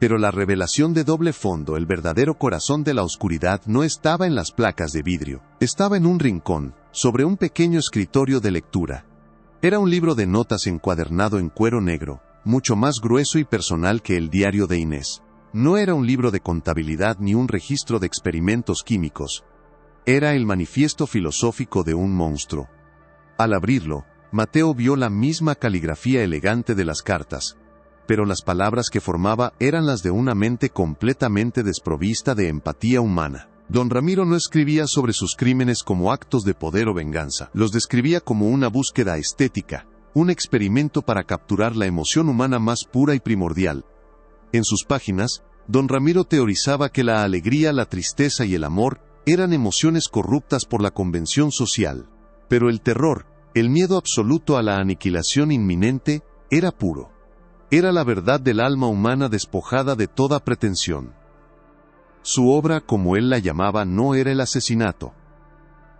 S1: Pero la revelación de doble fondo, el verdadero corazón de la oscuridad, no estaba en las placas de vidrio, estaba en un rincón, sobre un pequeño escritorio de lectura. Era un libro de notas encuadernado en cuero negro, mucho más grueso y personal que el diario de Inés. No era un libro de contabilidad ni un registro de experimentos químicos. Era el manifiesto filosófico de un monstruo. Al abrirlo, Mateo vio la misma caligrafía elegante de las cartas, pero las palabras que formaba eran las de una mente completamente desprovista de empatía humana. Don Ramiro no escribía sobre sus crímenes como actos de poder o venganza, los describía como una búsqueda estética, un experimento para capturar la emoción humana más pura y primordial. En sus páginas, don Ramiro teorizaba que la alegría, la tristeza y el amor eran emociones corruptas por la convención social, pero el terror, el miedo absoluto a la aniquilación inminente, era puro. Era la verdad del alma humana despojada de toda pretensión. Su obra, como él la llamaba, no era el asesinato.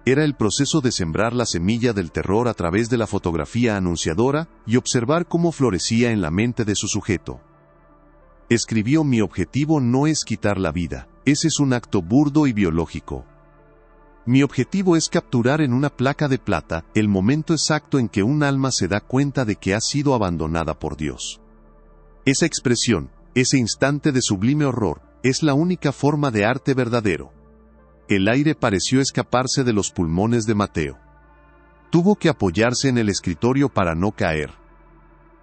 S1: Era el proceso de sembrar la semilla del terror a través de la fotografía anunciadora y observar cómo florecía en la mente de su sujeto. Escribió: mi objetivo no es quitar la vida, ese es un acto burdo y biológico. Mi objetivo es capturar en una placa de plata el momento exacto en que un alma se da cuenta de que ha sido abandonada por Dios. Esa expresión, ese instante de sublime horror, es la única forma de arte verdadero. El aire pareció escaparse de los pulmones de Mateo. Tuvo que apoyarse en el escritorio para no caer.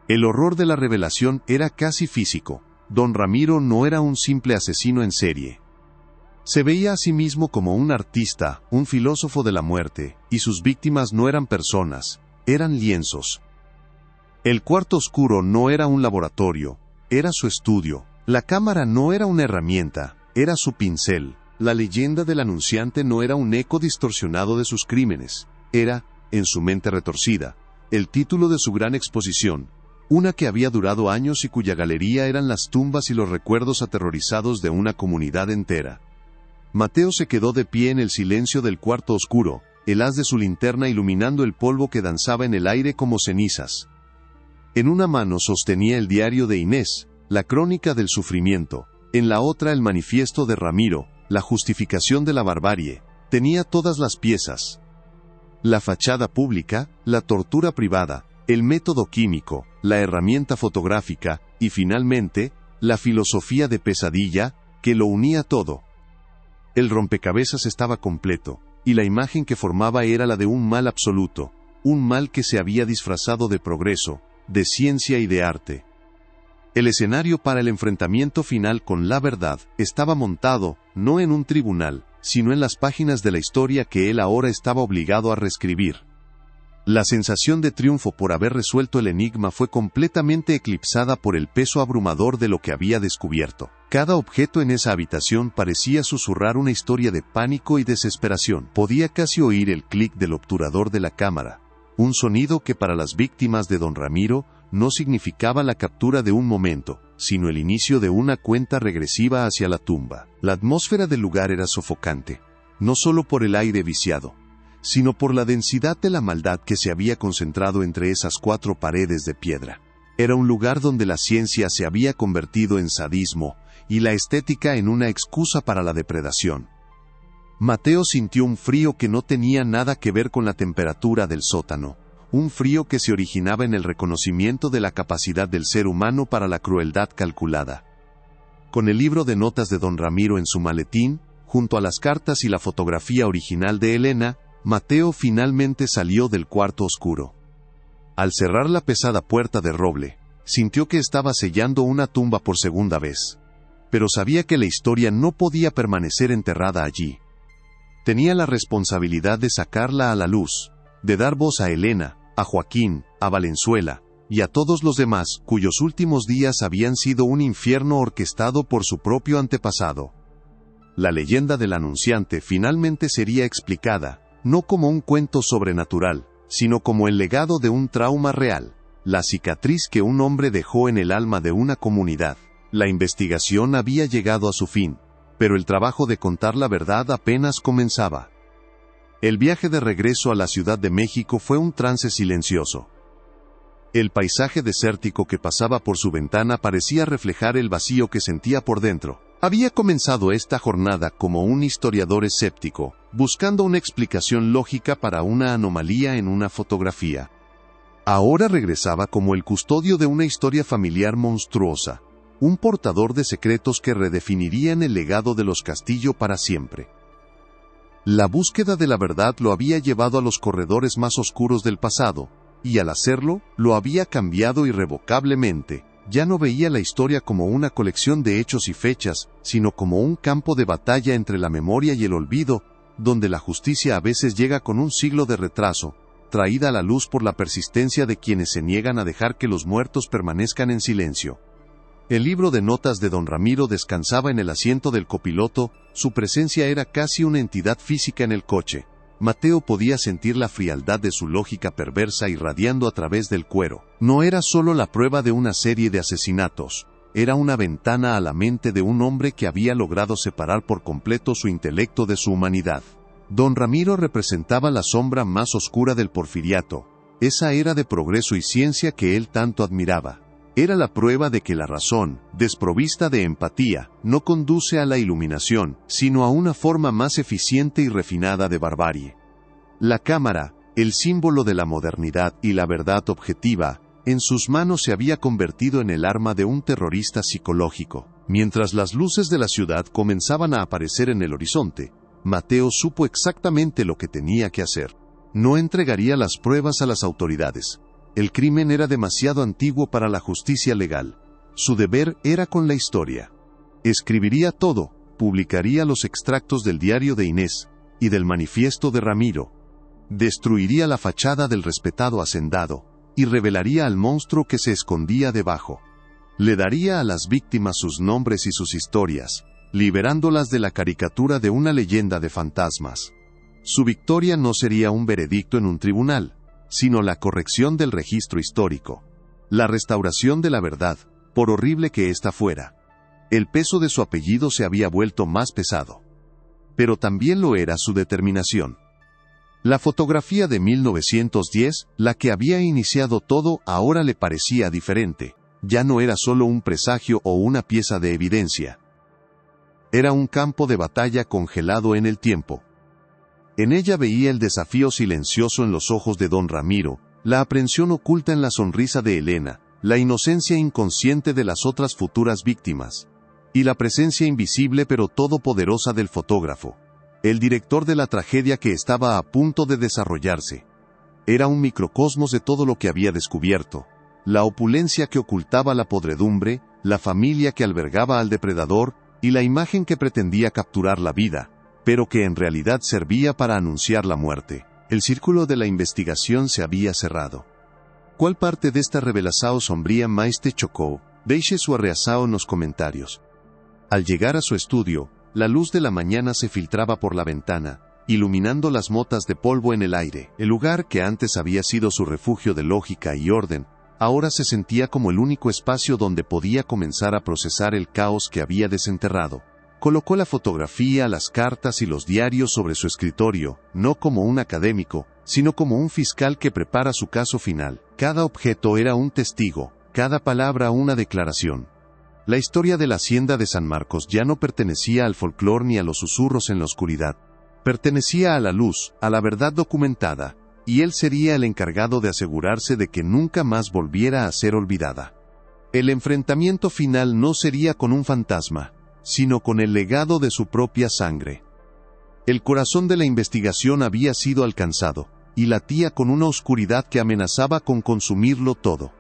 S1: El horror de la revelación era casi físico. Don Ramiro no era un simple asesino en serie. Se veía a sí mismo como un artista, un filósofo de la muerte, y sus víctimas no eran personas, eran lienzos. El cuarto oscuro no era un laboratorio, era su estudio. La cámara no era una herramienta, era su pincel. La leyenda del anunciante no era un eco distorsionado de sus crímenes, era, en su mente retorcida, el título de su gran exposición, una que había durado años y cuya galería eran las tumbas y los recuerdos aterrorizados de una comunidad entera. Mateo se quedó de pie en el silencio del cuarto oscuro, el haz de su linterna iluminando el polvo que danzaba en el aire como cenizas. En una mano sostenía el diario de Inés, la crónica del sufrimiento, en la otra el manifiesto de Ramiro, la justificación de la barbarie. Tenía todas las piezas: la fachada pública, la tortura privada, el método químico, la herramienta fotográfica, y finalmente, la filosofía de pesadilla, que lo unía todo. El rompecabezas estaba completo, y la imagen que formaba era la de un mal absoluto, un mal que se había disfrazado de progreso, de ciencia y de arte. El escenario para el enfrentamiento final con la verdad estaba montado, no en un tribunal, sino en las páginas de la historia que él ahora estaba obligado a reescribir. La sensación de triunfo por haber resuelto el enigma fue completamente eclipsada por el peso abrumador de lo que había descubierto. Cada objeto en esa habitación parecía susurrar una historia de pánico y desesperación. Podía casi oír el clic del obturador de la cámara, un sonido que para las víctimas de don Ramiro no significaba la captura de un momento, sino el inicio de una cuenta regresiva hacia la tumba. La atmósfera del lugar era sofocante, no solo por el aire viciado, sino por la densidad de la maldad que se había concentrado entre esas 4 paredes de piedra. Era un lugar donde la ciencia se había convertido en sadismo y la estética en una excusa para la depredación. Mateo sintió un frío que no tenía nada que ver con la temperatura del sótano, un frío que se originaba en el reconocimiento de la capacidad del ser humano para la crueldad calculada. Con el libro de notas de don Ramiro en su maletín, junto a las cartas y la fotografía original de Elena, Mateo finalmente salió del cuarto oscuro. Al cerrar la pesada puerta de roble, sintió que estaba sellando una tumba por segunda vez. Pero sabía que la historia no podía permanecer enterrada allí. Tenía la responsabilidad de sacarla a la luz, de dar voz a Elena, a Joaquín, a Valenzuela, y a todos los demás cuyos últimos días habían sido un infierno orquestado por su propio antepasado. La leyenda del anunciante finalmente sería explicada, no como un cuento sobrenatural, sino como el legado de un trauma real, la cicatriz que un hombre dejó en el alma de una comunidad. La investigación había llegado a su fin, pero el trabajo de contar la verdad apenas comenzaba. El viaje de regreso a la Ciudad de México fue un trance silencioso. El paisaje desértico que pasaba por su ventana parecía reflejar el vacío que sentía por dentro. Había comenzado esta jornada como un historiador escéptico, buscando una explicación lógica para una anomalía en una fotografía. Ahora regresaba como el custodio de una historia familiar monstruosa, un portador de secretos que redefinirían el legado de los Castillo para siempre. La búsqueda de la verdad lo había llevado a los corredores más oscuros del pasado, y al hacerlo, lo había cambiado irrevocablemente. Ya no veía la historia como una colección de hechos y fechas, sino como un campo de batalla entre la memoria y el olvido, donde la justicia a veces llega con un siglo de retraso, traída a la luz por la persistencia de quienes se niegan a dejar que los muertos permanezcan en silencio. El libro de notas de don Ramiro descansaba en el asiento del copiloto, su presencia era casi una entidad física en el coche. Mateo podía sentir la frialdad de su lógica perversa irradiando a través del cuero. No era solo la prueba de una serie de asesinatos, era una ventana a la mente de un hombre que había logrado separar por completo su intelecto de su humanidad. Don Ramiro representaba la sombra más oscura del porfiriato, esa era de progreso y ciencia que él tanto admiraba. Era la prueba de que la razón, desprovista de empatía, no conduce a la iluminación, sino a una forma más eficiente y refinada de barbarie. La cámara, el símbolo de la modernidad y la verdad objetiva, en sus manos se había convertido en el arma de un terrorista psicológico. Mientras las luces de la ciudad comenzaban a aparecer en el horizonte, Mateo supo exactamente lo que tenía que hacer. No entregaría las pruebas a las autoridades. El crimen era demasiado antiguo para la justicia legal. Su deber era con la historia. Escribiría todo, publicaría los extractos del diario de Inés y del manifiesto de Ramiro. Destruiría la fachada del respetado hacendado y revelaría al monstruo que se escondía debajo. Le daría a las víctimas sus nombres y sus historias, liberándolas de la caricatura de una leyenda de fantasmas. Su victoria no sería un veredicto en un tribunal, sino la corrección del registro histórico. La restauración de la verdad, por horrible que ésta fuera. El peso de su apellido se había vuelto más pesado. Pero también lo era su determinación. La fotografía de 1910, la que había iniciado todo, ahora le parecía diferente. Ya no era solo un presagio o una pieza de evidencia. Era un campo de batalla congelado en el tiempo. En ella veía el desafío silencioso en los ojos de don Ramiro, la aprensión oculta en la sonrisa de Elena, la inocencia inconsciente de las otras futuras víctimas, y la presencia invisible pero todopoderosa del fotógrafo, el director de la tragedia que estaba a punto de desarrollarse. Era un microcosmos de todo lo que había descubierto, la opulencia que ocultaba la podredumbre, la familia que albergaba al depredador, y la imagen que pretendía capturar la vida, pero que en realidad servía para anunciar la muerte. El círculo de la investigación se había cerrado. ¿Cuál parte de esta revelación sombría más te chocó? Deixe su reacción en los comentarios. Al llegar a su estudio, la luz de la mañana se filtraba por la ventana, iluminando las motas de polvo en el aire. El lugar que antes había sido su refugio de lógica y orden, ahora se sentía como el único espacio donde podía comenzar a procesar el caos que había desenterrado. Colocó la fotografía, las cartas y los diarios sobre su escritorio, no como un académico, sino como un fiscal que prepara su caso final. Cada objeto era un testigo, cada palabra una declaración. La historia de la hacienda de San Marcos ya no pertenecía al folclore ni a los susurros en la oscuridad. Pertenecía a la luz, a la verdad documentada, y él sería el encargado de asegurarse de que nunca más volviera a ser olvidada. El enfrentamiento final no sería con un fantasma, sino con el legado de su propia sangre. El corazón de la investigación había sido alcanzado, y latía con una oscuridad que amenazaba con consumirlo todo.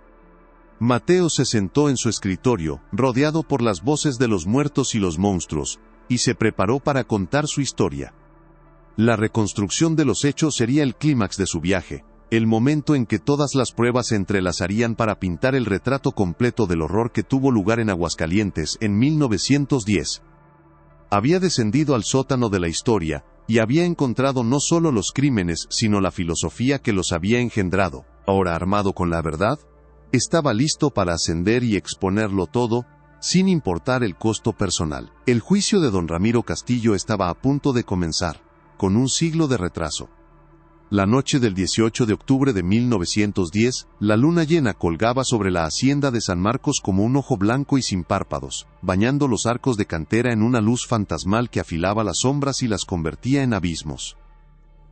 S1: Mateo se sentó en su escritorio, rodeado por las voces de los muertos y los monstruos, y se preparó para contar su historia. La reconstrucción de los hechos sería el clímax de su viaje, el momento en que todas las pruebas se entrelazarían para pintar el retrato completo del horror que tuvo lugar en Aguascalientes en 1910. Había descendido al sótano de la historia, y había encontrado no solo los crímenes sino la filosofía que los había engendrado. Ahora, armado con la verdad, estaba listo para ascender y exponerlo todo, sin importar el costo personal. El juicio de don Ramiro Castillo estaba a punto de comenzar, con un siglo de retraso. La noche del 18 de octubre de 1910, la luna llena colgaba sobre la hacienda de San Marcos como un ojo blanco y sin párpados, bañando los arcos de cantera en una luz fantasmal que afilaba las sombras y las convertía en abismos.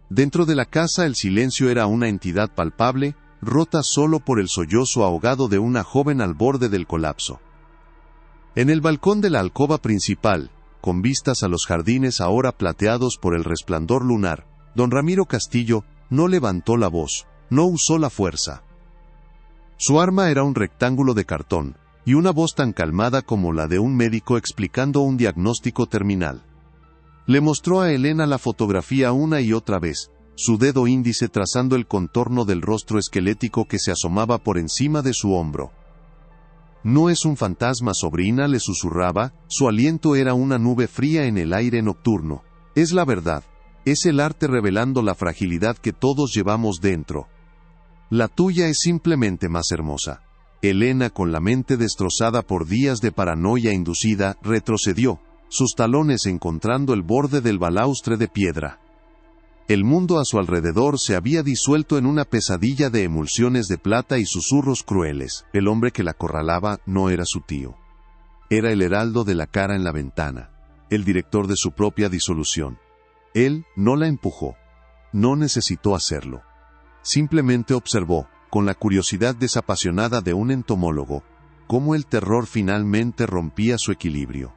S1: Dentro de la casa el silencio era una entidad palpable, rota solo por el sollozo ahogado de una joven al borde del colapso. En el balcón de la alcoba principal, con vistas a los jardines ahora plateados por el resplandor lunar, don Ramiro Castillo no levantó la voz, no usó la fuerza. Su arma era un rectángulo de cartón, y una voz tan calmada como la de un médico explicando un diagnóstico terminal. Le mostró a Elena la fotografía una y otra vez, su dedo índice trazando el contorno del rostro esquelético que se asomaba por encima de su hombro. «No es un fantasma, sobrina», le susurraba, su aliento era una nube fría en el aire nocturno. «Es la verdad, es el arte revelando la fragilidad que todos llevamos dentro. La tuya es simplemente más hermosa». Elena, con la mente destrozada por días de paranoia inducida, retrocedió, sus talones encontrando el borde del balaustre de piedra. El mundo a su alrededor se había disuelto en una pesadilla de emulsiones de plata y susurros crueles. El hombre que la acorralaba no era su tío. Era el heraldo de la cara en la ventana, el director de su propia disolución. Él no la empujó. No necesitó hacerlo. Simplemente observó, con la curiosidad desapasionada de un entomólogo, cómo el terror finalmente rompía su equilibrio.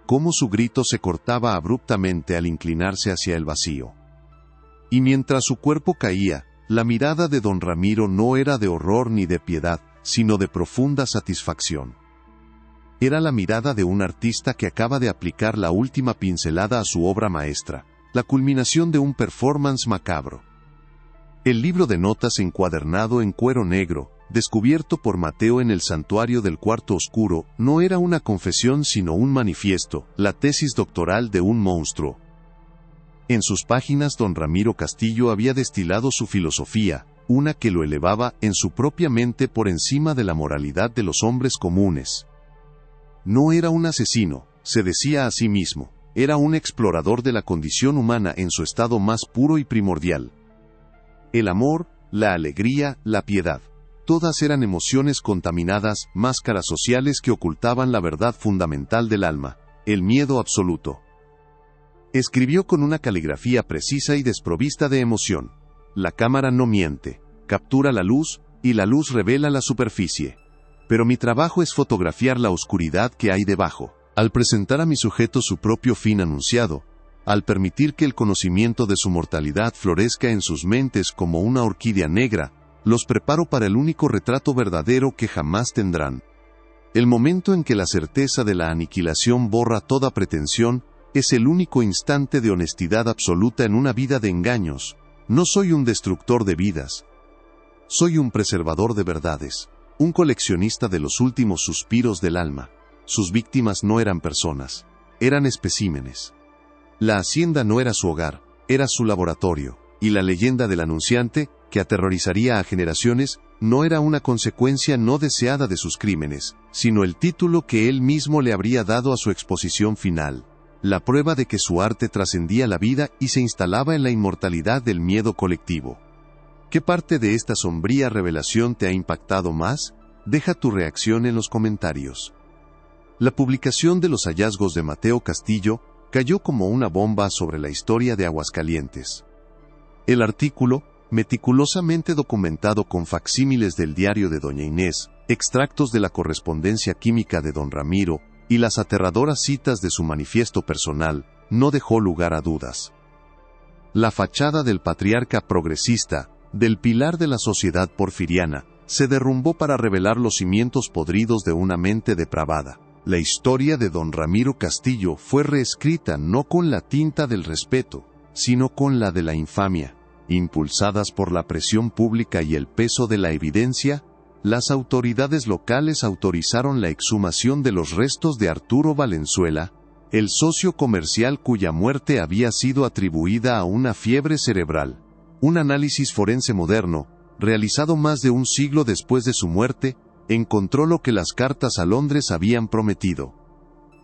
S1: Cómo su grito se cortaba abruptamente al inclinarse hacia el vacío. Y mientras su cuerpo caía, la mirada de don Ramiro no era de horror ni de piedad, sino de profunda satisfacción. Era la mirada de un artista que acaba de aplicar la última pincelada a su obra maestra, la culminación de un performance macabro. El libro de notas encuadernado en cuero negro, descubierto por Mateo en el santuario del cuarto oscuro, no era una confesión sino un manifiesto, la tesis doctoral de un monstruo. En sus páginas don Ramiro Castillo había destilado su filosofía, una que lo elevaba en su propia mente por encima de la moralidad de los hombres comunes. No era un asesino, se decía a sí mismo, era un explorador de la condición humana en su estado más puro y primordial. El amor, la alegría, la piedad, todas eran emociones contaminadas, máscaras sociales que ocultaban la verdad fundamental del alma, el miedo absoluto. Escribió con una caligrafía precisa y desprovista de emoción. La cámara no miente, captura la luz, y la luz revela la superficie. Pero mi trabajo es fotografiar la oscuridad que hay debajo. Al presentar a mi sujeto su propio fin anunciado, al permitir que el conocimiento de su mortalidad florezca en sus mentes como una orquídea negra, los preparo para el único retrato verdadero que jamás tendrán. El momento en que la certeza de la aniquilación borra toda pretensión, es el único instante de honestidad absoluta en una vida de engaños. No soy un destructor de vidas. Soy un preservador de verdades, un coleccionista de los últimos suspiros del alma. Sus víctimas no eran personas, eran especímenes. La hacienda no era su hogar, era su laboratorio, y la leyenda del anunciante, que aterrorizaría a generaciones, no era una consecuencia no deseada de sus crímenes, sino el título que él mismo le habría dado a su exposición final, la prueba de que su arte trascendía la vida y se instalaba en la inmortalidad del miedo colectivo. ¿Qué parte de esta sombría revelación te ha impactado más? Deja tu reacción en los comentarios. La publicación de los hallazgos de Mateo Castillo cayó como una bomba sobre la historia de Aguascalientes. El artículo, meticulosamente documentado con facsímiles del diario de doña Inés, extractos de la correspondencia química de don Ramiro y las aterradoras citas de su manifiesto personal, no dejó lugar a dudas. La fachada del patriarca progresista, del pilar de la sociedad porfiriana, se derrumbó para revelar los cimientos podridos de una mente depravada. La historia de don Ramiro Castillo fue reescrita no con la tinta del respeto, sino con la de la infamia. Impulsadas por la presión pública y el peso de la evidencia, las autoridades locales autorizaron la exhumación de los restos de Arturo Valenzuela, el socio comercial cuya muerte había sido atribuida a una fiebre cerebral. Un análisis forense moderno, realizado más de un siglo después de su muerte, encontró lo que las cartas a Londres habían prometido: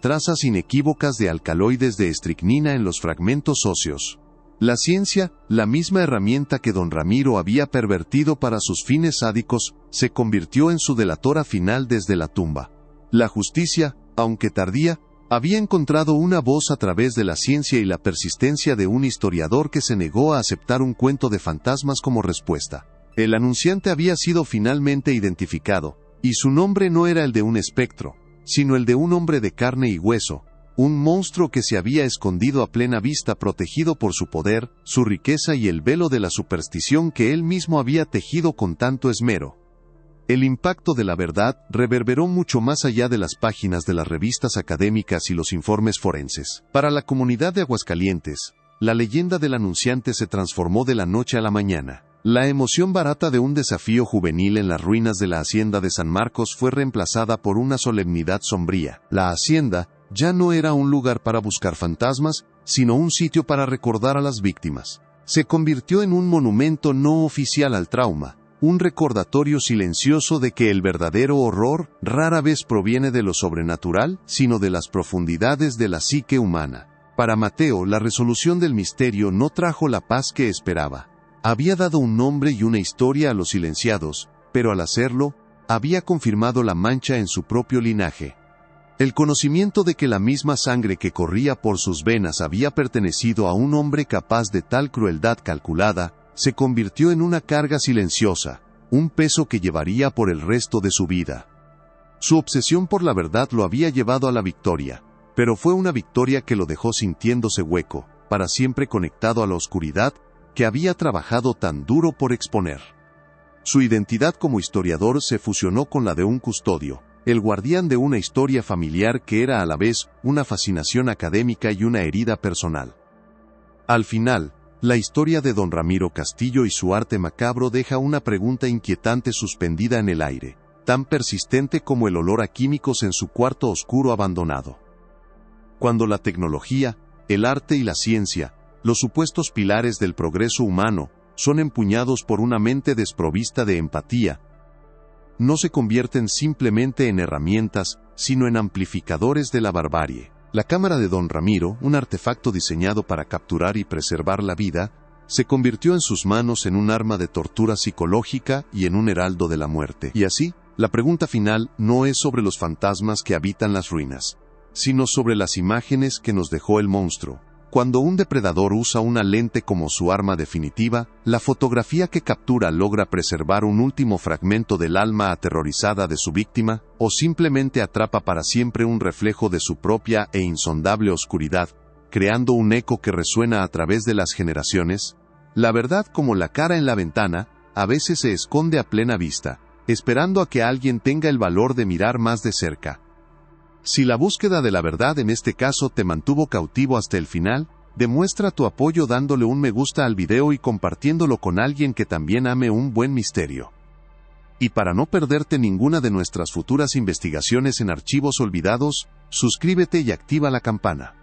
S1: trazas inequívocas de alcaloides de estricnina en los fragmentos óseos. La ciencia, la misma herramienta que don Ramiro había pervertido para sus fines sádicos, se convirtió en su delatora final desde la tumba. La justicia, aunque tardía, había encontrado una voz a través de la ciencia y la persistencia de un historiador que se negó a aceptar un cuento de fantasmas como respuesta. El anunciante había sido finalmente identificado, y su nombre no era el de un espectro, sino el de un hombre de carne y hueso, un monstruo que se había escondido a plena vista protegido por su poder, su riqueza y el velo de la superstición que él mismo había tejido con tanto esmero. El impacto de la verdad reverberó mucho más allá de las páginas de las revistas académicas y los informes forenses. Para la comunidad de Aguascalientes, la leyenda del anunciante se transformó de la noche a la mañana. La emoción barata de un desafío juvenil en las ruinas de la hacienda de San Marcos fue reemplazada por una solemnidad sombría. La hacienda ya no era un lugar para buscar fantasmas, sino un sitio para recordar a las víctimas. Se convirtió en un monumento no oficial al trauma, un recordatorio silencioso de que el verdadero horror rara vez proviene de lo sobrenatural, sino de las profundidades de la psique humana. Para Mateo, la resolución del misterio no trajo la paz que esperaba. Había dado un nombre y una historia a los silenciados, pero al hacerlo, había confirmado la mancha en su propio linaje. El conocimiento de que la misma sangre que corría por sus venas había pertenecido a un hombre capaz de tal crueldad calculada, se convirtió en una carga silenciosa, un peso que llevaría por el resto de su vida. Su obsesión por la verdad lo había llevado a la victoria, pero fue una victoria que lo dejó sintiéndose hueco, para siempre conectado a la oscuridad, que había trabajado tan duro por exponer. Su identidad como historiador se fusionó con la de un custodio, el guardián de una historia familiar que era a la vez una fascinación académica y una herida personal. Al final, la historia de don Ramiro Castillo y su arte macabro deja una pregunta inquietante suspendida en el aire, tan persistente como el olor a químicos en su cuarto oscuro abandonado. Cuando la tecnología, el arte y la ciencia, los supuestos pilares del progreso humano, son empuñados por una mente desprovista de empatía, no se convierten simplemente en herramientas, sino en amplificadores de la barbarie. La cámara de don Ramiro, un artefacto diseñado para capturar y preservar la vida, se convirtió en sus manos en un arma de tortura psicológica y en un heraldo de la muerte. Y así, la pregunta final no es sobre los fantasmas que habitan las ruinas, sino sobre las imágenes que nos dejó el monstruo. Cuando un depredador usa una lente como su arma definitiva, la fotografía que captura logra preservar un último fragmento del alma aterrorizada de su víctima, o simplemente atrapa para siempre un reflejo de su propia e insondable oscuridad, creando un eco que resuena a través de las generaciones. La verdad, como la cara en la ventana, a veces se esconde a plena vista, esperando a que alguien tenga el valor de mirar más de cerca. Si la búsqueda de la verdad en este caso te mantuvo cautivo hasta el final, demuestra tu apoyo dándole un me gusta al video y compartiéndolo con alguien que también ame un buen misterio. Y para no perderte ninguna de nuestras futuras investigaciones en Archivos Olvidados, suscríbete y activa la campana.